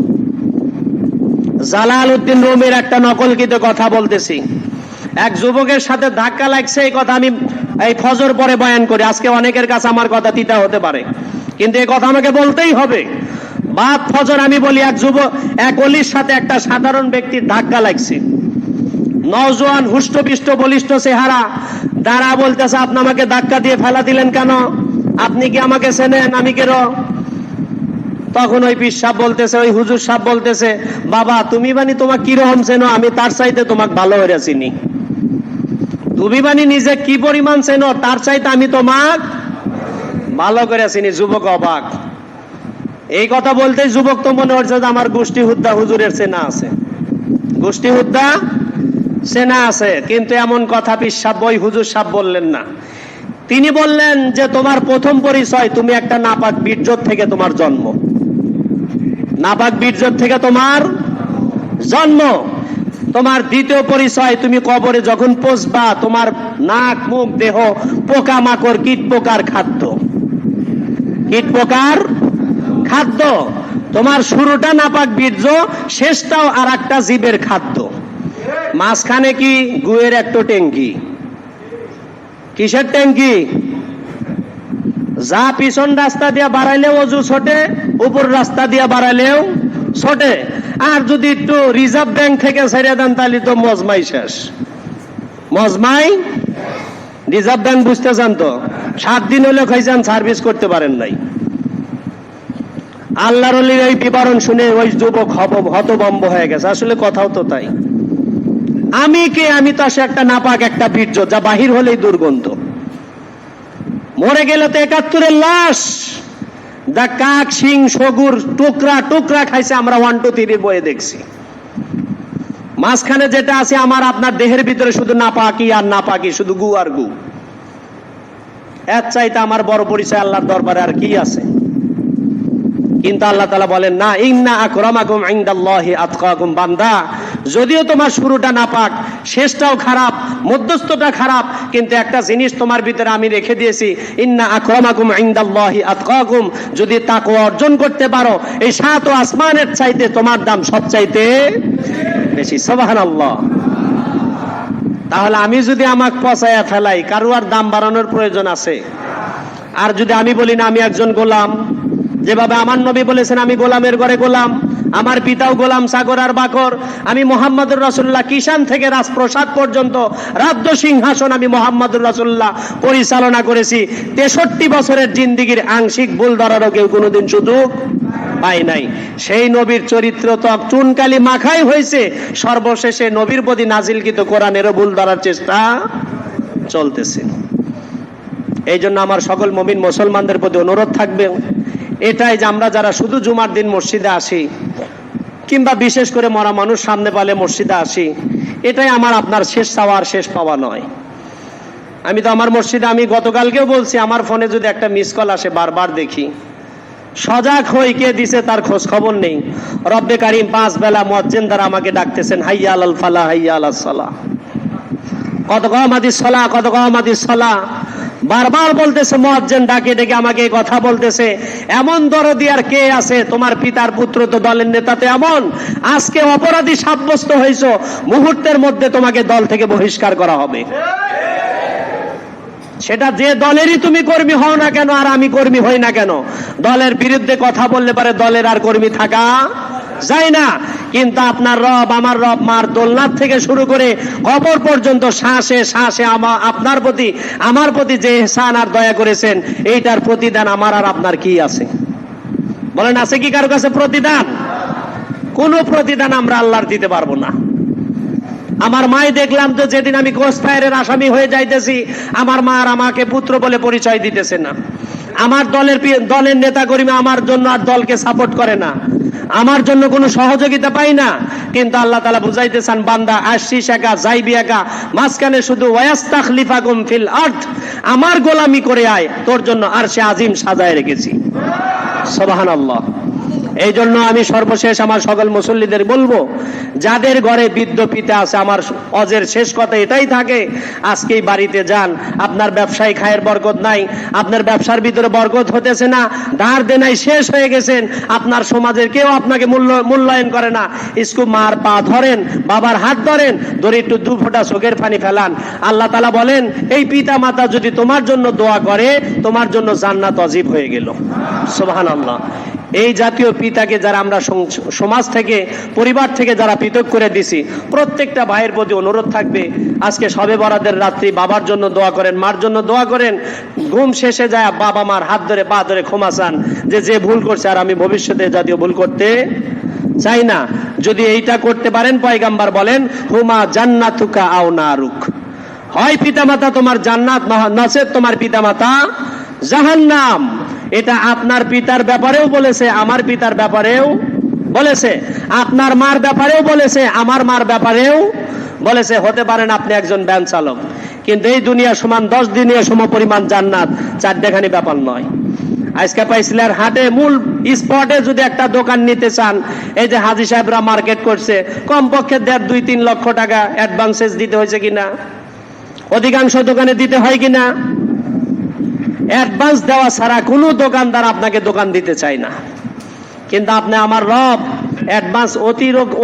জালালউদ্দিন রুমির একটা নকলকৃত কথা বলতেছি। এক যুবকের সাথে ধাক্কা লাগছে, এই কথা আমি এই ফজর পরে বয়ান করি। আজকে অনেকের কাছে আমার কথা তিতা হতে পারে, কিন্তু এই কথা আমাকে বলতেই হবে। বাদ ফজর আমি বলি, এক অলির সাথে একটা সাধারণ ব্যক্তির ধাক্কা লাগছে। নওজোয়ান, হুষ্টপিষ্ট, বলিষ্ঠ চেহারা, দাঁড়া বলতেছে, আপনি আমাকে ধাক্কা দিয়ে ফেলা দিলেন কেন? আপনি কি আমাকে চেনেন? আমি কেন? তখন ওই পীর সাহেব বলতেছে, ওই হুজুর সাহেব বলতেছে, বাবা তুমি বানি তোমাক কিরকম চেনো? আমি তার চাইতে তোমাক ভালো হয়ে চিনি। তুমি বানি নিজে কি পরিমাণ চেনো, তার চাইতে আমি তোমাক ভালো করে চিনি। যুবক অবাক। এই কথা বলতে যুবক তো মনে হচ্ছে যে আমার গোষ্ঠী হুদ্দা হুজুরের চেনা আছে, গোষ্ঠী হুদ্দা চেনা আছে। কিন্তু এমন কথা পীর সাহেব, ওই হুজুর সাহেব বললেন না। তিনি বললেন যে তোমার প্রথম পরিচয়, তুমি একটা নাপাক বীর্যত থেকে তোমার জন্ম, নাপাক বীর্যত থেকে তোমার জন্ম। তোমার দ্বিতীয় পরিচয়, তুমি কবরে যখন পৌঁছবা, তোমার নাক মুখ দেহ পোকা মাকড় কীট পোকার খাদ্য, কীট পোকার খাদ্য। তোমার শুরুটা নাপাক বীর্য, শেষটাও আর একটা জীবের খাদ্য। মাঝখানে কি? গুয়ের একটা ট্যাঙ্কি। কিসের ট্যাঙ্কি? যা পিছন রাস্তা দিয়ে বাড়াইলেও অজু ছোটে, উপর রাস্তা দিয়ে বাড়াইলেও ছোটে। আর যদি একটু রিজার্ভ ব্যাংক থেকে ছেড়ে দেন, তাহলে তো মজমাই শেষ। মজমাই, রিজার্ভ ব্যাংক বুঝতে চান তো? 7 দিন হলে খাইছেন, সার্ভিস করতে পারেন নাই। আল্লাহর ওলির এই বিবরণ শুনে ওই যুবক হতভম্ব হয়ে গেছে। আসলে কথাও তো তাই। আমি কে? আমি তো আসলে একটা নাপাক, একটা বীর্য, যা বাহির হলেই দুর্গন্ধ। মরে গেলে তো 71-এর লাশ, দা কাক সিং সগুর টুকরা টুকরা খাইছে, আমরা 1, 2, 3 বয়ে দেখছি। মাঝখানে যেটা আছে আমার আপনার দেহের ভিতরে, শুধু নাপাকি আর নাপাকি, শুধু গু আর গু। এর চাইতে আমার বড় পরিচয় আল্লাহর দরবারে আর কি আছে? কিন্তু আল্লাহ তাআলা বলেন না, ইন্না আকরামাকুম ইনদাল্লাহি আতকাকুম। বান্দা, যদিও তোমার শুরুটা নাপাক, শেষটাও খারাপ, মধ্যস্থটা খারাপ, কিন্তু একটা জিনিস তোমার ভিতরে আমি রেখে দিয়েছি, ইন্না আকরামাকুম ইনদাল্লাহি আতকাকুম। যদি তাকওয়া অর্জন করতে পারো, এই 7 আসমানের চাইতে তোমার দাম সবচাইতে বেশি। সুবহানাল্লাহ। তাহলে আমি যদি আমাকে পচায়া ফেলাই, কারো আর দাম বাড়ানোর প্রয়োজন আছে? আর যদি আমি বলি না, আমি একজন গোলাম, যেভাবে আমার নবী বলেছেন, আমি গোলামের ঘরে গোলাম, আমার পিতাও গোলাম সাগর আর বাকর, আমি মুহাম্মদুর রাসূলুল্লাহ কিষান থেকে রাজপ্রসাদ পর্যন্ত রাজ্য সিংহাসন আমি মুহাম্মদুর রাসূলুল্লাহ পরিচালনা করেছি। 63 বছরের জিন্দেগির আংশিক ভুল ধরারও কেউ কোনোদিন সুযোগ পাই নাই। সেই নবীর চরিত্র তো চুনকালি মাখাই হয়েছে, সর্বশেষে নবীর প্রতি নাজিলকৃত কোরআনেরও ভুল ধরার চেষ্টা চলতেছে। এই জন্য আমার সকল মুমিন মুসলমানদের প্রতি অনুরোধ থাকবে এটাই যে আমরা যারা শুধু জুমার দিন মসজিদে আসি, কিংবা বিশেষ করে মরা মানুষ সামনে পালে মসজিদে আসি, এটাই আমার আপনার শেষ চাওয়া আর শেষ পাওয়া নয়। আমি তো আমার মসজিদে, আমি গতকালকেও বলছি, আমার ফোনে যদি একটা মিস কল আসে, বারবার দেখি, সজাগ হই, কে দিছে তার খোঁজ খবর নেই। রব্বে কারিম 5 বেলা মুয়াজ্জিন দ্বারা আমাকে ডাকতেছেন, হাইয়া আলাল ফালাহ, হাইয়া আলাস সালাহ, কত কামাতিস সালাহ, কত কামাতিস সালাহ। বারবার বলতেছে মুয়াজ্জিন, ডাকে ডেকে আমাকে এই কথা বলতেছে। এমন দরদি আর কে আছে? তোমার পিতার পুত্র তো দলের নেতাতে এমন, আজকে অপরাধী সাব্যস্ত হয়েছো, মুহূর্তের মধ্যে তোমাকে দল থেকে বহিষ্কার করা হবে। সেটা যে দলেরই তুমি কর্মী হও না কেন, আর আমি কর্মী হই না কেন, দলের বিরুদ্ধে কথা বললে পারে দলের আর কর্মী থাকা যায় না। কিন্তু আপনার রব, আমার রব, মার দোলনাথ থেকে শুরু করে কবর পর্যন্ত শ্বাসে শ্বাসে আপনার প্রতি, আমার প্রতি যে ইহসান আর দয়া করেছেন, এইটার প্রতিদান আমার আর আপনার কি আছে? বলেন, আছে কি কারো কাছে প্রতিদান? কোনো প্রতিদান আমরা আল্লাহর দিতে পারবো না। আমার মাই দেখলাম তো, যেদিন আমি ক্রসফায়ারের আসামি হয়ে যাইতেছি, আমার মা আর আমাকে পুত্র বলে পরিচয় দিতেছে না। আমার দলের নেতা কর্মী আমার জন্য আর দলকে সাপোর্ট করে না, আমার জন্য কোনো সহযোগিতা পাই না। কিন্তু আল্লাহ তাআলা বুঝাইতেছেন, বান্দা আসছিস একা, যাইবি একা, মাঝখানে শুধু ওয়াস্তাখলিফাকুম ফিল আরদ, আমার গোলামি করে আয়, তোর জন্য আরশে আজিম সাজায় রেখেছি। সুবহানাল্লাহ। এই জন্য আমি সর্বশেষ আমার সকল মুসল্লিদের বলবো, যাদের ঘরে বৃদ্ধ পিতা আছে, আমার অজের শেষ কথা এটাই থাকে, আজকেই বাড়িতে যান। আপনার ব্যবসায় খায়ের বরকত নাই, আপনার ব্যবসার ভিতরে বরকত হতেছে না, ধার দেনাই শেষ হয়ে গেছেন, আপনার সমাজের কেউ আপনাকে মূল্যায়ন করে না, স্কুল মার পা ধরেন, বাবার হাত ধরেন, ধরে একটু দু ফোঁটা চোখের পানি ফেলান। আল্লাহ তাআলা বলেন, এই পিতা মাতা যদি তোমার জন্য দোয়া করে, তোমার জন্য জান্নাত ওয়াজিব হয়ে গেল। সুবহানাল্লাহ। এই জাতীয় পিতাকে যারা আমরা সমাজ থেকে, পরিবার থেকে যারা পৃথক করে দিছি, প্রত্যেকটা ভাইয়ের প্রতি অনুরোধ থাকবে, আজকে শবে বরাতের রাত্রি বাবার জন্য দোয়া করেন, মার জন্য দোয়া করেন। ঘুম শেষে যায় বাবা মার হাত ধরে পা ধরে ক্ষমা চান, যে ভুল করছে আর আমি ভবিষ্যতে জাতীয় ভুল করতে চাই না। যদি এইটা করতে পারেন, পয়গাম্বার বলেন, হুমা জান্নাতুকা আও নারুক, হয় পিতামাতা তোমার জান্নাত, নচেত তোমার পিতামাতা জাহান্নাম। এটা আপনার পিতার ব্যাপারেও বলেছে, আমার পিতার ব্যাপারেও বলেছে, আপনার মার ব্যাপারেও বলেছে, আমার মার ব্যাপারেও বলেছে। হতে পারেন আপনি একজন ভ্যান চালক, কিন্তু এই দুনিয়া সমান 10 দিনের সমপরিমাণ জান্নাত 4 ব্যাপার নয়। আজকে পাইছিলার হাটে মূল স্পটে যদি একটা দোকান নিতে চান, এই যে হাজী সাহেবরা মার্কেট করছে, কমপক্ষে 1.5-2-3 লক্ষ টাকা অ্যাডভান্সেস দিতে হয়েছে কিনা, অধিকাংশ দোকানে দিতে হয় কিনা। অ্যাডভান্স দেওয়া ছাড়া কোনো দোকানদার আপনাকে দোকান দিতে চায় না, কিন্তু আপনি আমার রব অ্যাডভান্স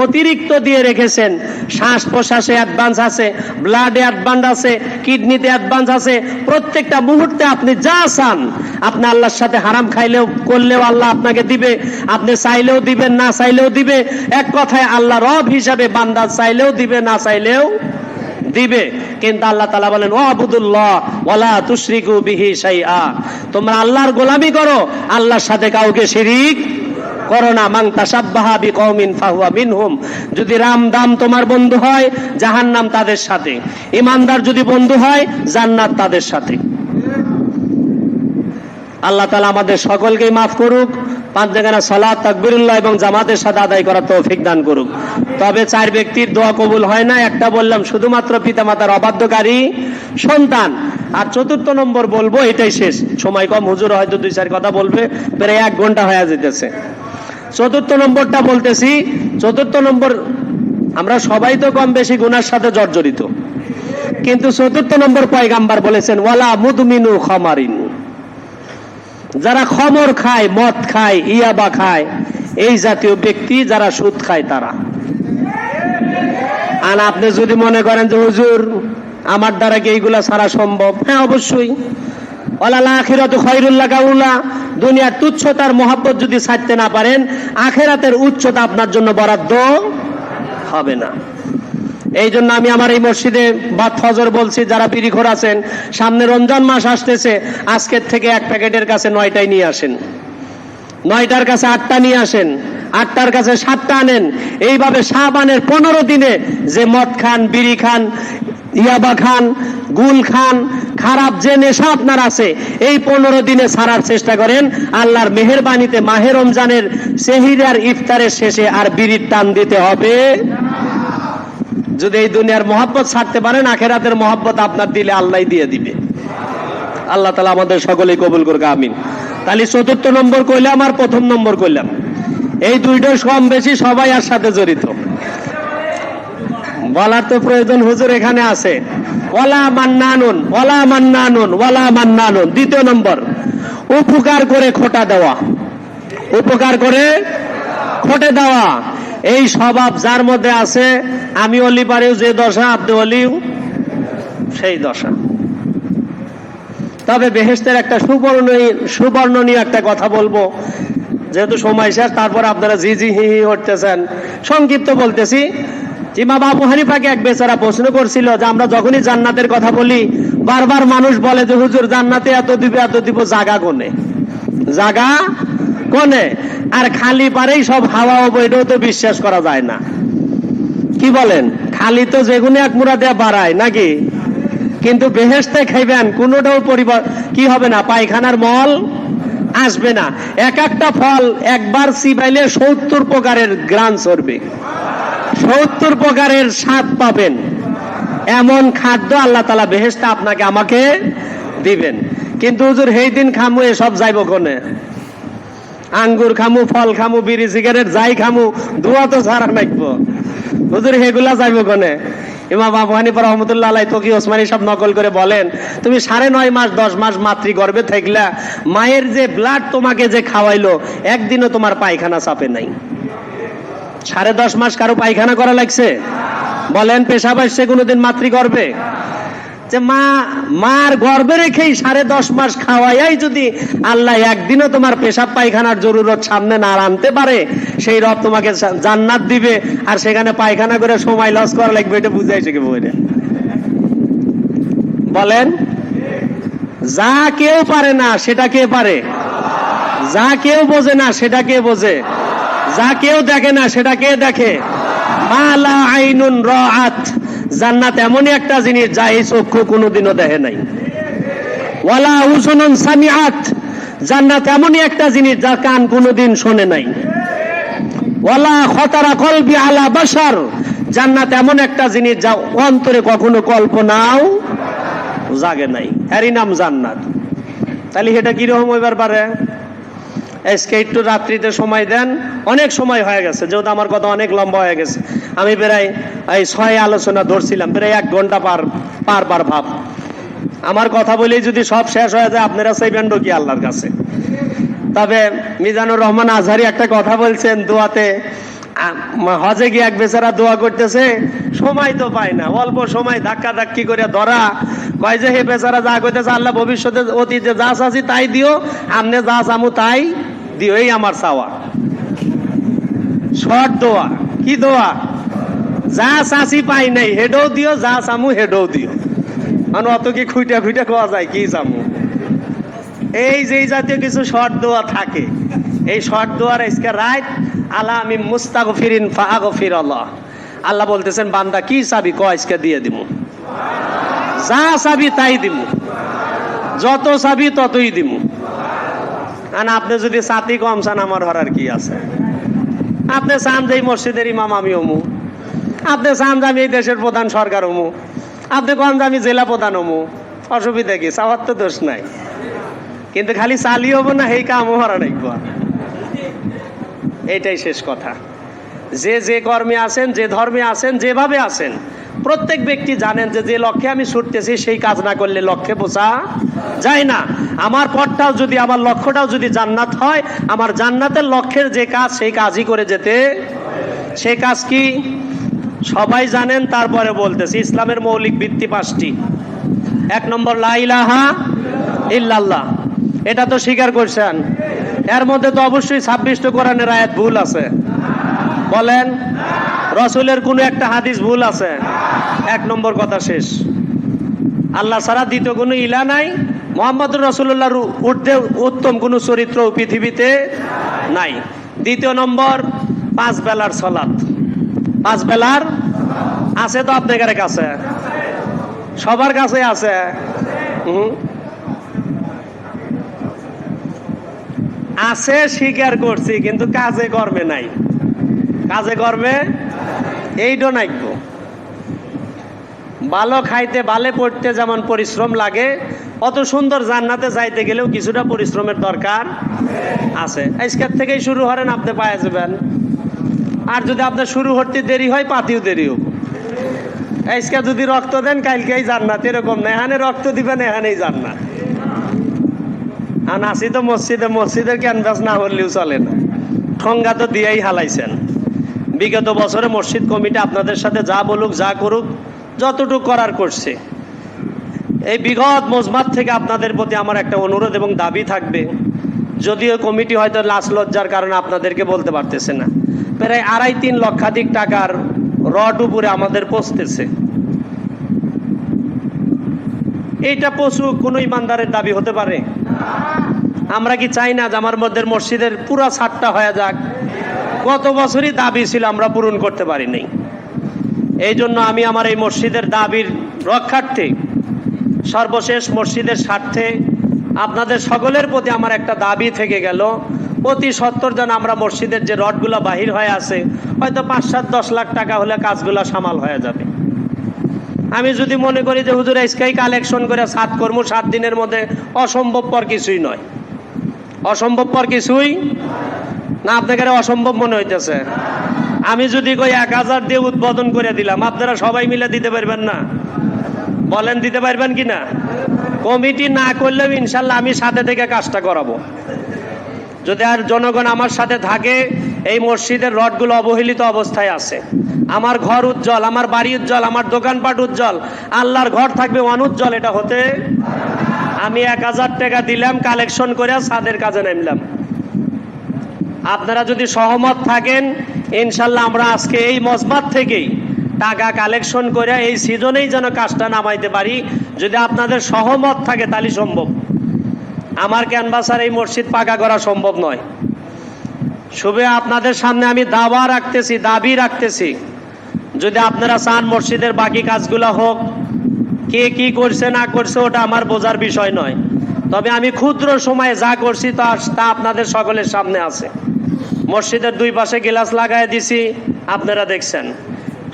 অতিরিক্ত দিয়ে রেখেছেন। শ্বাস প্রশ্বাসে অ্যাডভান্স আছে, ব্লাডে অ্যাডভান্স আছে, কিডনিতে অ্যাডভান্স আছে। প্রত্যেকটা মুহূর্তে আপনি যা চান, আপনি আল্লাহর সাথে হারাম খাইলেও করলেও আল্লাহ আপনাকে দিবে, আপনি চাইলেও দিবেন, না চাইলেও দিবে। এক কথায় আল্লাহ রব হিসাবে বান্দা চাইলেও দিবে, না চাইলেও দিবে। কিন্তু আল্লাহ তাআলা বলেন, ওয়াবুদুল্লাহ ওয়ালা তুশরিকু বিহি শাইআ, তোমরা আল্লাহর গোলামি করো, আল্লাহর সাথে কাউকে শিরিক করো না। মান তাশাব্বাহা বিকওমিন ফাহুয়া মিনহুম, যদি রাম দাম তোমার বন্ধু হয়, জাহান্নাম তাদের সাথে। ইমানদার যদি বন্ধু হয়, জান্নাত তাদের সাথে। আল্লাহ তাআলা আমাদের সকলকেই মাফ করুক, 5 জায়গায় সালাত, তাকবীরুল্লাহ এবং জামাতের সাথে আদায় করার তৌফিক দান করুক। তবে 4 ব্যক্তির দোয়া কবুল হয় না, একটা বললাম শুধুমাত্র পিতামাতার অবাধ্যকারী সন্তান। আর 4র্থ নম্বর বলবো, এটাই শেষ, সময় কম, হুজুর হয়তো 2-4 কথা বলবে, প্রায় 1 ঘন্টা হয়ে যেতেছে। 4র্থ নম্বরটা বলতেছি। 4র্থ নম্বর, আমরা সবাই তো কম বেশি গুনার সাথে জর্জরিত, কিন্তু 4র্থ নম্বর পয়গাম্বার বলেছেন, ওয়ালা মুদমিনু খামারিন, যারা খমর খায়, মদ খায়, ইয়াবা খায়, এই জাতীয় ব্যক্তি যারা সুদ খায় তারা। আর আপনি যদি মনে করেন যে হুজুর আমার দ্বারা কি এইগুলা ছাড়া সম্ভব, হ্যাঁ অবশ্যই। ওয়ালাল আখিরাতু খায়রুল লাকা উলা, দুনিয়ার তুচ্ছতার মহব্বত যদি ছাড়তে না পারেন, আখিরাতের উচ্চতা আপনার জন্য বরাদ্দ হবে না। এই জন্য আমি আমার এই মসজিদে বাদ ফজর বলছি, যারা বিড়িখোর আছেন, সামনে রমজান মাস আসতেছে, আজকের থেকে 1 প্যাকেটের কাছে 9টাই নিয়ে আসেন, 9টার কাছে 8টা নিয়ে আসেন, 8টার কাছে 7টা আনেন। এইভাবে শাবানের 15 দিনে যে মদ খান, বিড়ি খান, ইয়াবা খান, গুল খান, খারাপ যে নেশা আপনার আছে, এই 15 দিনে ছাড়ার চেষ্টা করেন। আল্লাহর মেহেরবানিতে মাহে রমজানের সেহরি আর ইফতারের শেষে আর বিড়ির টান দিতে হবে। যদি এই দুনিয়ার মহব্বত ছাড়তে পারেন, আখিরাতের মহব্বত আপনার দিলে আল্লাহ দিয়ে দিবে। আল্লাহ তাআলা আমাদের সকলেই কবুল করুক, আমিন। তাহলে 4র্থ নম্বর কইলাম আর 1ম নম্বর কইলাম, এই দুইটা কম বেশি সবাই আর সাথে জড়িত। বলার তো প্রয়োজন হুজুর এখানে আছে, ওয়ালা মান্নানুন, ওয়ালা মান্নানুন, ওয়ালা মান্নানুন। 2য় নম্বর, উপকার করে খোটা দেওয়া, উপকার করে খোটে দেওয়া। এই স্বভাব যার মধ্যে আছে, আমি অলি পারেও যে দশা, আপনি অলিও সেই দশা। তবে বেহেশতের একটা সুবর্ণনীয় একটা কথা বলবো, যেহেতু সময় শেষ, তারপর আপনারা জি জি হি হি করতেছেন, সংক্ষিপ্ত বলতেছি। ইমাম আবু হানিফাকে এক বেচারা প্রশ্ন করছিল যে আমরা যখনই জান্নাতের কথা বলি, বারবার মানুষ বলে যে হুজুর জান্নাতে এত দিবে এত দিব, জাগা কোনে, জাগা কোনে? আর খালি পারেই সব হাওয়া হবো, এটাও তো বিশ্বাস করা যায় না। কি বলেন? খালি তো যেগুলো এক মুড়া দেয়া বাড়ায় নাকি, কিন্তু বেহেশতে খাইবেন কোনোটাও পরিবার কি হবে না, পায়খানার মল আসবে না। এক একটা ফল একবার চিবাইলে 70 প্রকারের গ্রান চড়বে, 70 প্রকারের স্বাদ পাবেন। এমন খাদ্য আল্লাহ তাআলা বেহেশতে আপনাকে আমাকে দিবেন। কিন্তু হুজুর সেই দিন খামু, এসব যাইব কোনে? আঙ্গুর খামু, ফল খামু, বিড়ি সিগারেট যাই খামু, দোয়া তো ছাড়া নাকবো। হুজুর হেগুলা যাইব কোনে? ইমাম আবু হানিফা রাহমাতুল্লাহ আলাইহি তকি ওসমানী সব নকল করে বলেন, তুমি 9.5 মাস 10 মাস মাতৃ গর্ভে থাকলা, মায়ের যে ব্লাড তোমাকে যে খাওয়াইলো, একদিনও তোমার পায়খানা চাপে নাই। 10.5 মাস কারো পায়খানা করা লাগছে? বলেন পেশাব আসছে কোনোদিন মাতৃ গর্ভে? যে মার গর্ভে রেখেই 10.5 মাস খাওয়াই যদি আল্লাহ একদিনও তোমার পেশাব পায়খানার জরুরত সামনে না আনতে পারে, সেই রব তোমাকে জান্নাত দিবে, আর সেখানে পায়খানা করে সময় লস করা লাগবে, এটা বুঝাইছে কি বলে? বলেন, যা কেউ পারে না সেটা কে পারে? যা কেউ বোঝে না সেটা কে বোঝে? যা কেউ দেখে না সেটা কে দেখে? মালা আইনুন রাআত, জান্নাত এমনই একটা জিনিস যা এই চক্ষু কোনোদিনও দেখে নাই। ওয়ালা উযুনুন সামিআত, জান্নাত এমনই একটা জিনিস যা কান কোনোদিন শোনে নাই। ওয়ালা খাতারা কলবি আলা বাশার, জান্নাত এমন একটা জিনিস যা অন্তরে কখনো কল্পনাও জাগে নাই, এরই নাম জান্নাত। তাহলে এটা কিরকম হইবার পারে? আজকে একটু রাত্রিতে সময় দেন, অনেক সময় হয়ে গেছে, যেহেতু আমার কথা অনেক লম্বা হয়ে গেছে। আমি প্রায় এই 6 আলোচনা ধরছিলাম, প্রায় 1 ঘন্টা পার ভাব। আমার কথা বলেই যদি সব শেষ হয়ে যায়, আপনারা চাইবেন কি আল্লাহর কাছে? তবে মিজানুর রহমান আজহারি একটা কথা বলছেন দোয়াতে, হজে গিয়ে এক বেচারা দোয়া করতেছে, সময় তো পায় না, অল্প সময় ধাক্কা ধাক্কি করে ধরা, কয় যে হে বেচারা যা করতেছে, আল্লাহ ভবিষ্যতে অতীতে যা চাচ্ছি তাই দিও, আমনে যা চামু তাই দিও, এই আমার চাওয়া। শর্ট দোয়া, কি দোয়া? যা চাচি পাই নাই হেডও দিও, যা চামু হেডও দিও। মানে অত কি খুঁটা খুঁটা খাওয়া যায়? কি চামু? এই যে জাতীয় কিছু শর্ট দোয়া থাকে, এই শর্ট দোয়ার আজকে রাত আলা আমি মুস্তাগফিরিন ফাগফির আল্লাহ, আল্লাহ বলতেছেন বান্দা কি চাবি ক, আজকে দিয়ে দিমু, যা চাবি তাই দিমু, যত চাবি ততই দিমু। আর আপনি যদি ছাতি কম চান, আমার হরার কি আছে? আপনি চান যে এই মসজিদের ইমাম আমি হমু, আপনি চান যে আমি এই দেশের প্রধান সরকার হমু, আপনি কন যে আমি জেলা প্রধান হমু, অসুবিধা কি? চাওয়ার তো দোষ নাই, কিন্তু খালি চালি হবো না, এই কামও হারা নাইব। এইটাই শেষ কথা। যে কর্মে আছেন, যে ধর্মে আছেন, যেভাবে আছেন, প্রত্যেক ব্যক্তি জানেন যে লক্ষ্যে আমি ছুটতেছি সেই কাজ না করলে লক্ষ্যে পৌঁছা যায় না। আমার পথটাও যদি, আমার লক্ষ্যটাও যদি জান্নাত হয়, আমার জান্নাতের লক্ষ্যের যে কাজ সেই কাজই করে যেতে। সেই কাজ কি সবাই জানেন, তারপরে বলতেছি। ইসলামের মৌলিক ভিত্তি 5টি। 1 নম্বর লা ইলাহা ইল্লাল্লাহ, এটা তো স্বীকার করছেন। এর মধ্যে তো অবশ্যই 26টা কোরআনের আয়াত ভুল আছে, বলেন রসুলের কোনো একটা হাদিস ভুল আছে। 1 নম্বর কথা শেষ। আল্লাহ ছাড়া দ্বিতীয় কোনো ইলা নাই, মুহাম্মদুর রাসূলুল্লাহর ঊর্ধ্বে উত্তম কোনো চরিত্র পৃথিবীতে নাই। 2 নম্বর 5 বেলার সালাত। 5 বেলার আছে তো আপনাদের কাছে, সবার কাছে আছে। আছে স্বীকার করছি, কিন্তু কাজে কর্মে নাই। কাজে কর্মে এইটা নাইব। ভালো খাইতে ভালো পড়তে যেমন পরিশ্রম লাগে, অত সুন্দর জান্নাতে যাইতে গেলেও কিছুটা পরিশ্রমের দরকার আছে। আজকের থেকেই শুরু করেন, আপনি পায়ে যাবেন। আর যদি আপনার শুরু করতে দেরি হয়, পাতিও দেরি হোক। আজকে যদি রক্ত দেন, কালকেই জান্নাত, এরকম না। এখানে রক্ত দিবেন, এখানেই জান্নাত। আর আসি তো মসজিদে, মসজিদের ক্যানভাস না হলেও চলে না, ঠঙ্গা তো দিয়েই হালাইছেন। বিগত বছরে মসজিদ কমিটি আপনাদের সাথে যা বলুক, যা করুক, যতটুকু করার করছে। এই বিগত মজমাত থেকে আপনাদের প্রতি আমার একটা অনুরোধ এবং দাবি থাকবে, যদিও কমিটি হয়তো লাজ লজ্জার কারণে আপনাদেরকে বলতে পারতেছে না, প্রায় 2.5-3 লক্ষাধিক টাকার রড উপরে আমাদের পৌঁছতেছে। এইটা প্রচুর কোনো ইমানদারের দাবি হতে পারে? আমরা কি চাই না যে আমার মধ্যে মসজিদের পুরা ছাদটা হয়ে যাক? গত বছরই দাবি ছিল, আমরা পূরণ করতে পারি নাই। এই জন্য আমি আমার এই মসজিদের দাবির রক্ষার্থে, সর্বশেষ মসজিদের স্বার্থে আপনাদের সকলের প্রতি আমার একটা দাবি থেকে গেল, অতি সত্বর যেন আমরা মসজিদের যে রডগুলো বাহির হয়ে আছে, হয়তো 5-7-10 লাখ টাকা হলে কাজগুলো সামাল হয়ে যাবে। আমি যদি মনে করি যে হুজুর আজকেই কালেকশন করে ছাদ কর্ম 7 দিনের মধ্যে, অসম্ভবপর কিছুই নয়। অসম্ভবপর কিছুই না। আপনাদের অসম্ভব মনে হইতেছে? আমি যদি কই 1000 দিয়ে উদ্বোধন করে দিলাম, আপনারা সবাই মিলে দিতে পারবেন না? বলেন দিতে পারবেন কি না? কমিটি না করলেও ইনশাল্লাহ আমি সাথে থেকে কাজটা করাবো। যদি আর জনগণ আমার সাথে থাকে, এই মসজিদের রডগুলো অবহেলিত অবস্থায় আছে। আমার ঘর উজ্জ্বল, আমার বাড়ি উজ্জ্বল, আমার দোকানপাট উজ্জ্বল, আল্লাহর ঘর থাকবে অনুজ্জ্বল। এটা হতে আমি 1000 টাকা দিলাম, কালেকশন করে ছাদের কাজে নামলাম। আপনারা যদি সহমত থাকেন, ইনশাল্লাহ আমরা আজকে এই মসবাদ থেকেই টাকা কালেকশন করে এই সিজনেই যেন কাজটা নামাইতে পারি। যদি আপনাদের সহমত থাকে তাহলে সম্ভব। আমার ক্যানভাসার এই মসজিদ পাকা করা সম্ভব নয়। শুধু আপনাদের সামনে আমি দাবি রাখতেছি, যদি আপনারা চান মসজিদের বাকি কাজগুলো হোক, কে কি করছে না করছে ওটা আমার বোঝার বিষয় নয়। তবে আমি ক্ষুদ্র সময়ে যা করছি তা আপনাদের সকলের সামনে আছে। মসজিদের 2 পাশে গ্লাস লাগাই দিছি, আপনারা দেখছেন।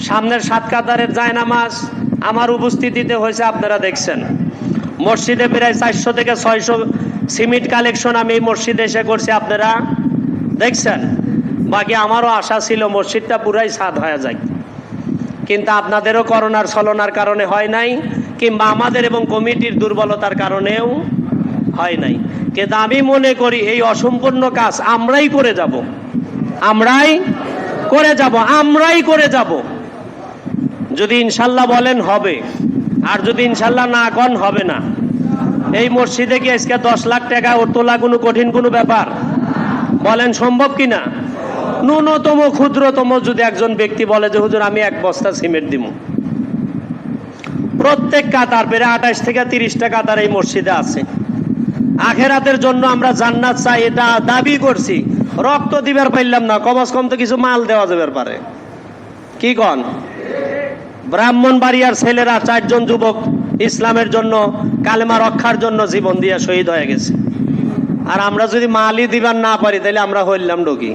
সামনের 7 কাতারের জায়নামাজ আমার উপস্থিতিতে হয়েছে, আপনারা দেখছেন। মসজিদে প্রায় 400 থেকে 600 সিমেন্ট কালেকশন আমি এই মসজিদে এসে করছি, আপনারা দেখছেন। বাকি আমারও আশা ছিল মসজিদটা পুরাই ছাদ হয়ে যায়, কিন্তু আপনাদেরও করোনার ছলনার কারণে হয় নাই, কিংবা আমাদের এবং কমিটির দুর্বলতার কারণেও হয় নাই। কিন্তু আমি মনে করি এই অসম্পূর্ণ কাজ আমরাই করে যাব। যদি ইনশাল্লাহ বলেন হবে, আর যদি ইনশাল্লাহ না কন হবে না। এই মসজিদে কি আজকে 10 লাখ টাকা তোলা কোনো কঠিন কোনো ব্যাপার? বলেন সম্ভব কিনা? ন্যূনতম ক্ষুদ্রতম যদি একজন ব্যক্তি বলে যে হুজুর আমি 1 বস্তা সিমেন্ট দিব, প্রত্যেক কাতার প্রায় 28 থেকে 30টা কাতার এই মসজিদে আছে। আখেরাতের জন্য আমরা জান্নাত চাই, এটা দাবি করছি। রক্ত দিবার পাইলাম না, কমস কম তো কিছু মাল দেওয়া যাবে পারে, কি কন? ব্রাহ্মণবাড়িয়ার ছেলেরা 4 জন যুবক ইসলামের জন্য, কালেমা রক্ষার জন্য জীবন দিয়ে শহীদ হয়ে গেছে। আর আমরা যদি মালই দিবার না পারি তাহলে আমরা হইলাম ডকি।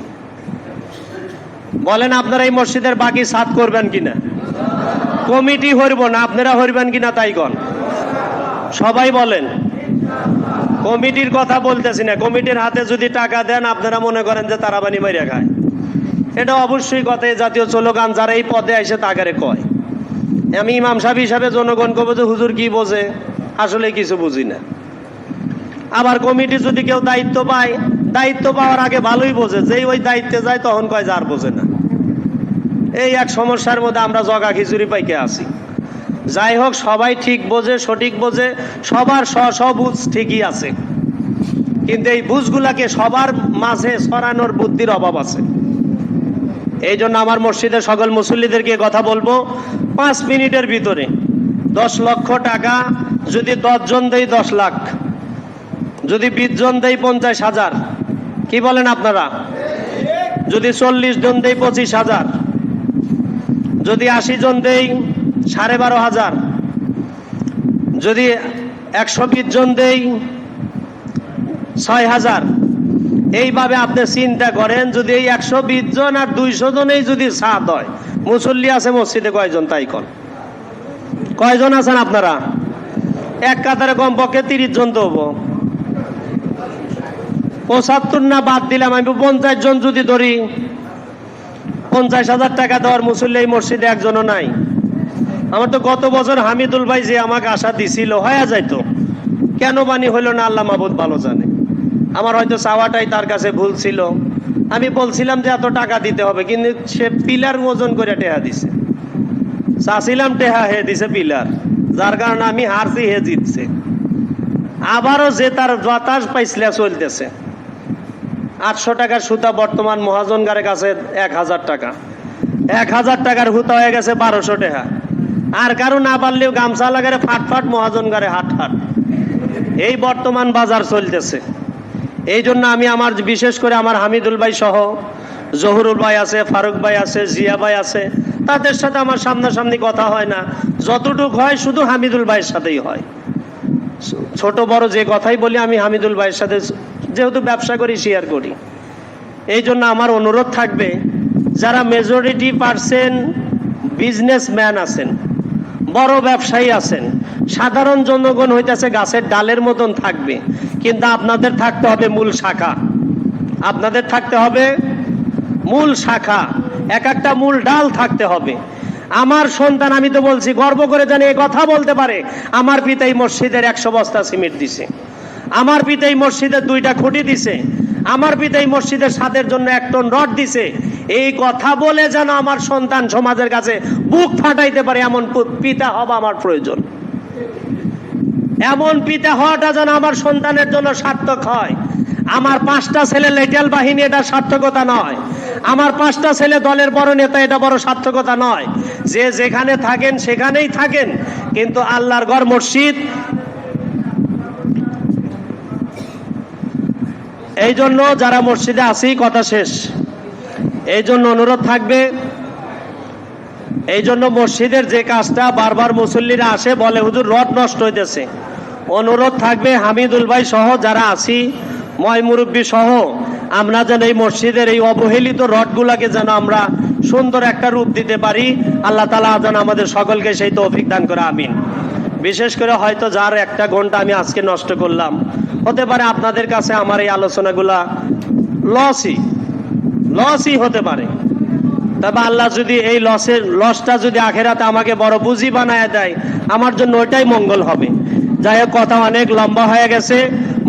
বলেন আপনারা এই মসজিদের বাকি সাথ করবেন কিনা? কমিটি হইব না, আপনারা হইবেন কিনা তাই কন? সবাই বলেন। কমিটির কথা বলতেছি না, কমিটির হাতে যদি টাকা দেন আপনারা মনে করেন যে তারা বানি মারিয়া খায়, এটা অবশ্যই কথা। জাতীয় স্লোগান যারা এই পদে আসে তাগারে কয়। আমি ইমাম সাহেব হিসাবে জনগণ কব যে হুজুর কি বোঝে, আসলে কিছু বুঝি না। আবার কমিটি যদি কেউ দায়িত্ব পায়, দায়িত্ব পাওয়ার আগে ভালোই বোঝে, যেই ওই দায়িত্বে যায় তখন কয় যার বোঝে না। এই এক সমস্যার মধ্যে আমরা জগা খিচুড়ি পাইকে আছি। যাই হোক, সবাই ঠিক বোঝে, সঠিক বোঝে, সবার বুঝ ঠিকই আছে, কিন্তু এই বুঝগুলাকে সবার মাঝে ছড়ানোর বুদ্ধির অভাব আছে। এই জন্য আমার মসজিদের সকল মুসল্লিদেরকে কথা বলবো, 5 মিনিটের ভিতরে 10 লক্ষ টাকা, যদি 10 জন দেই 10 লাখ, যদি 20 জন দেই 50,000, কি বলেন আপনারা? যদি 40 জন দেই 25,000, যদি 80 জন দেই 12,500, যদি 120 জন দেই 6,000। এইভাবে আপনি চিন্তা করেন, যদি এই 120 জন আর 200 জনেই যদি সাথ হয়, মুসল্লি আছে মসজিদে কয়জন তাই কন? কয়জন আছেন আপনারা? এক কাতারে কমপক্ষে 30 জন তো হবো। 75 না বাদ দিলাম আমি 50 জন যদি ধরি, 50,000 টাকা দেওয়ার মুসল্লি এই মসজিদে একজনও নাই। আমার তো গত বছর হামিদুল ভাই যে আমাকে আশা দিছিল হয়ে যাইতো, কেন বানি হইল না আল্লাহ মাহবুদ ভালো জানে। আমার হয়তো চাওয়াটাই তার কাছে ভুল ছিল। আমি বলছিলাম যে এত টাকা দিতে হবে, কিন্তু সে পিলার ওজন করে টেহা দিছে। চাচ্ছিলাম টেহা, হে দিছে পিলার, যার কারণে আমি হারছি, হে জিতছে। আবারও যে তার বাতাস পাইছিল চলতেছে। 800 টাকার সুতা বর্তমান মহাজনগারের কাছে 1000 টাকা, 1000 টাকার হুতা হয়ে গেছে 1200 টাকা। আর কারো না পারলেও গামছা লাগারে ফাটফাট মহাজনগারে হাট। এই বর্তমান বাজার চলতেছে। এই জন্য আমি আমার বিশেষ করে আমার হামিদুল ভাই সহ জহুরুল ভাই আছে, ফারুক ভাই আছে, জিয়া ভাই আছে, তাদের সাথে আমার সামনাসামনি কথা হয় না। যতটুক হয় শুধু হামিদুল ভাইয়ের সাথেই হয়। ছোট বড় যে কথাই বলি আমি হামিদুল ভাইয়ের সাথে, যেহেতু ব্যবসা করি, শেয়ার করি। এই জন্য আমার অনুরোধ থাকবে, যারা মেজরিটি পার্সেন্ট বিজনেসম্যান আছেন, বড় ব্যবসায়ী আছেন, সাধারণ জনগণ হইতেছে গাছের ডালের মতন থাকবে, কিন্তু আপনাদের থাকতে হবে মূল শাখা। আপনাদের থাকতে হবে মূল শাখা, এক একটা মূল ডাল থাকতে হবে। আমার সন্তান, আমি তো বলছি গর্ব করে জানি এই কথা বলতে পারে, আমার পিতা এই মসজিদের 100 বস্তা সিমেন্ট দিছে, আমার পিতা এই মসজিদের 2টা খুঁটি দিছে, আমার পিতা এই মসজিদের ছাদের জন্য 1 টন রড দিছে। এই কথা বলে যেন আমার সন্তান সমাজের কাছে বুক ফাটাইতে পারে, এমন পিতা হওয়া আমার প্রয়োজন। এমন পিতা হওয়াটা যেন আমার সন্তানের জন্য সার্থক হয়। আমার 5টা ছেলে লেটাল বাহিনী, এটা সার্থকতা নয়। আমার 5টা ছেলে দলের বড় নেতা, এটা বড় সার্থকতা নয়। যে যেখানে থাকেন সেখানেই থাকেন, কিন্তু আল্লাহর ঘর মসজিদ। এই জন্য যারা মসজিদে আছি, কথা শেষ, এই জন্য অনুরোধ থাকবে, এই জন্য মসজিদের যে কাজটা বারবার মুসল্লিরা আসে বলে হুজুর রড নষ্ট হইতেছে, অনুরোধ থাকবে হামিদুল ভাই সহ যারা আছি, ময় মুরব্বী সহ, আমরা যেন এই মসজিদের এই অবহেলিত রডগুলাকে যেন আমরা সুন্দর একটা রূপ দিতে পারি। আল্লাহ তাআলা যেন আমাদের সকলকে সেই তৌফিক দান করে, আমিন। বিশেষ করে হয়তো যার 1টা ঘন্টা আমি আজকে নষ্ট করলাম, হতে পারে আপনাদের কাছে আমার এই আলোচনাগুলা লসই হতে পারে। তবে আল্লাহ যদি এই লসটা যদি আখেরাতে আমাকে বড় পুঁজি বানায় দেয়, আমার জন্য ওইটাই মঙ্গল হবে। যাই হোক, কথা অনেক লম্বা হয়ে গেছে।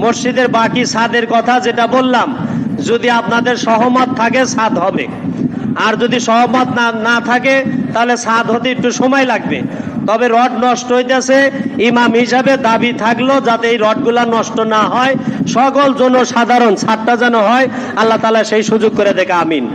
মসজিদের বাকি ছাদের কথা যেটা বললাম, যদি আপনাদের সহমত থাকে ছাদ হবে, আর যদি সহমত না থাকে তাহলে ছাদ হতে একটু সময় লাগবে। তবে রড নষ্ট হইতেছে, ইমাম হিসাবে দাবি থাকলো যাতে এই রডগুলা নষ্ট না হয়, সকল জনসাধারণ ছাদটা যেন হয়, আল্লাহ তাআলা সেই সুযোগ করে দেখে, আমিন।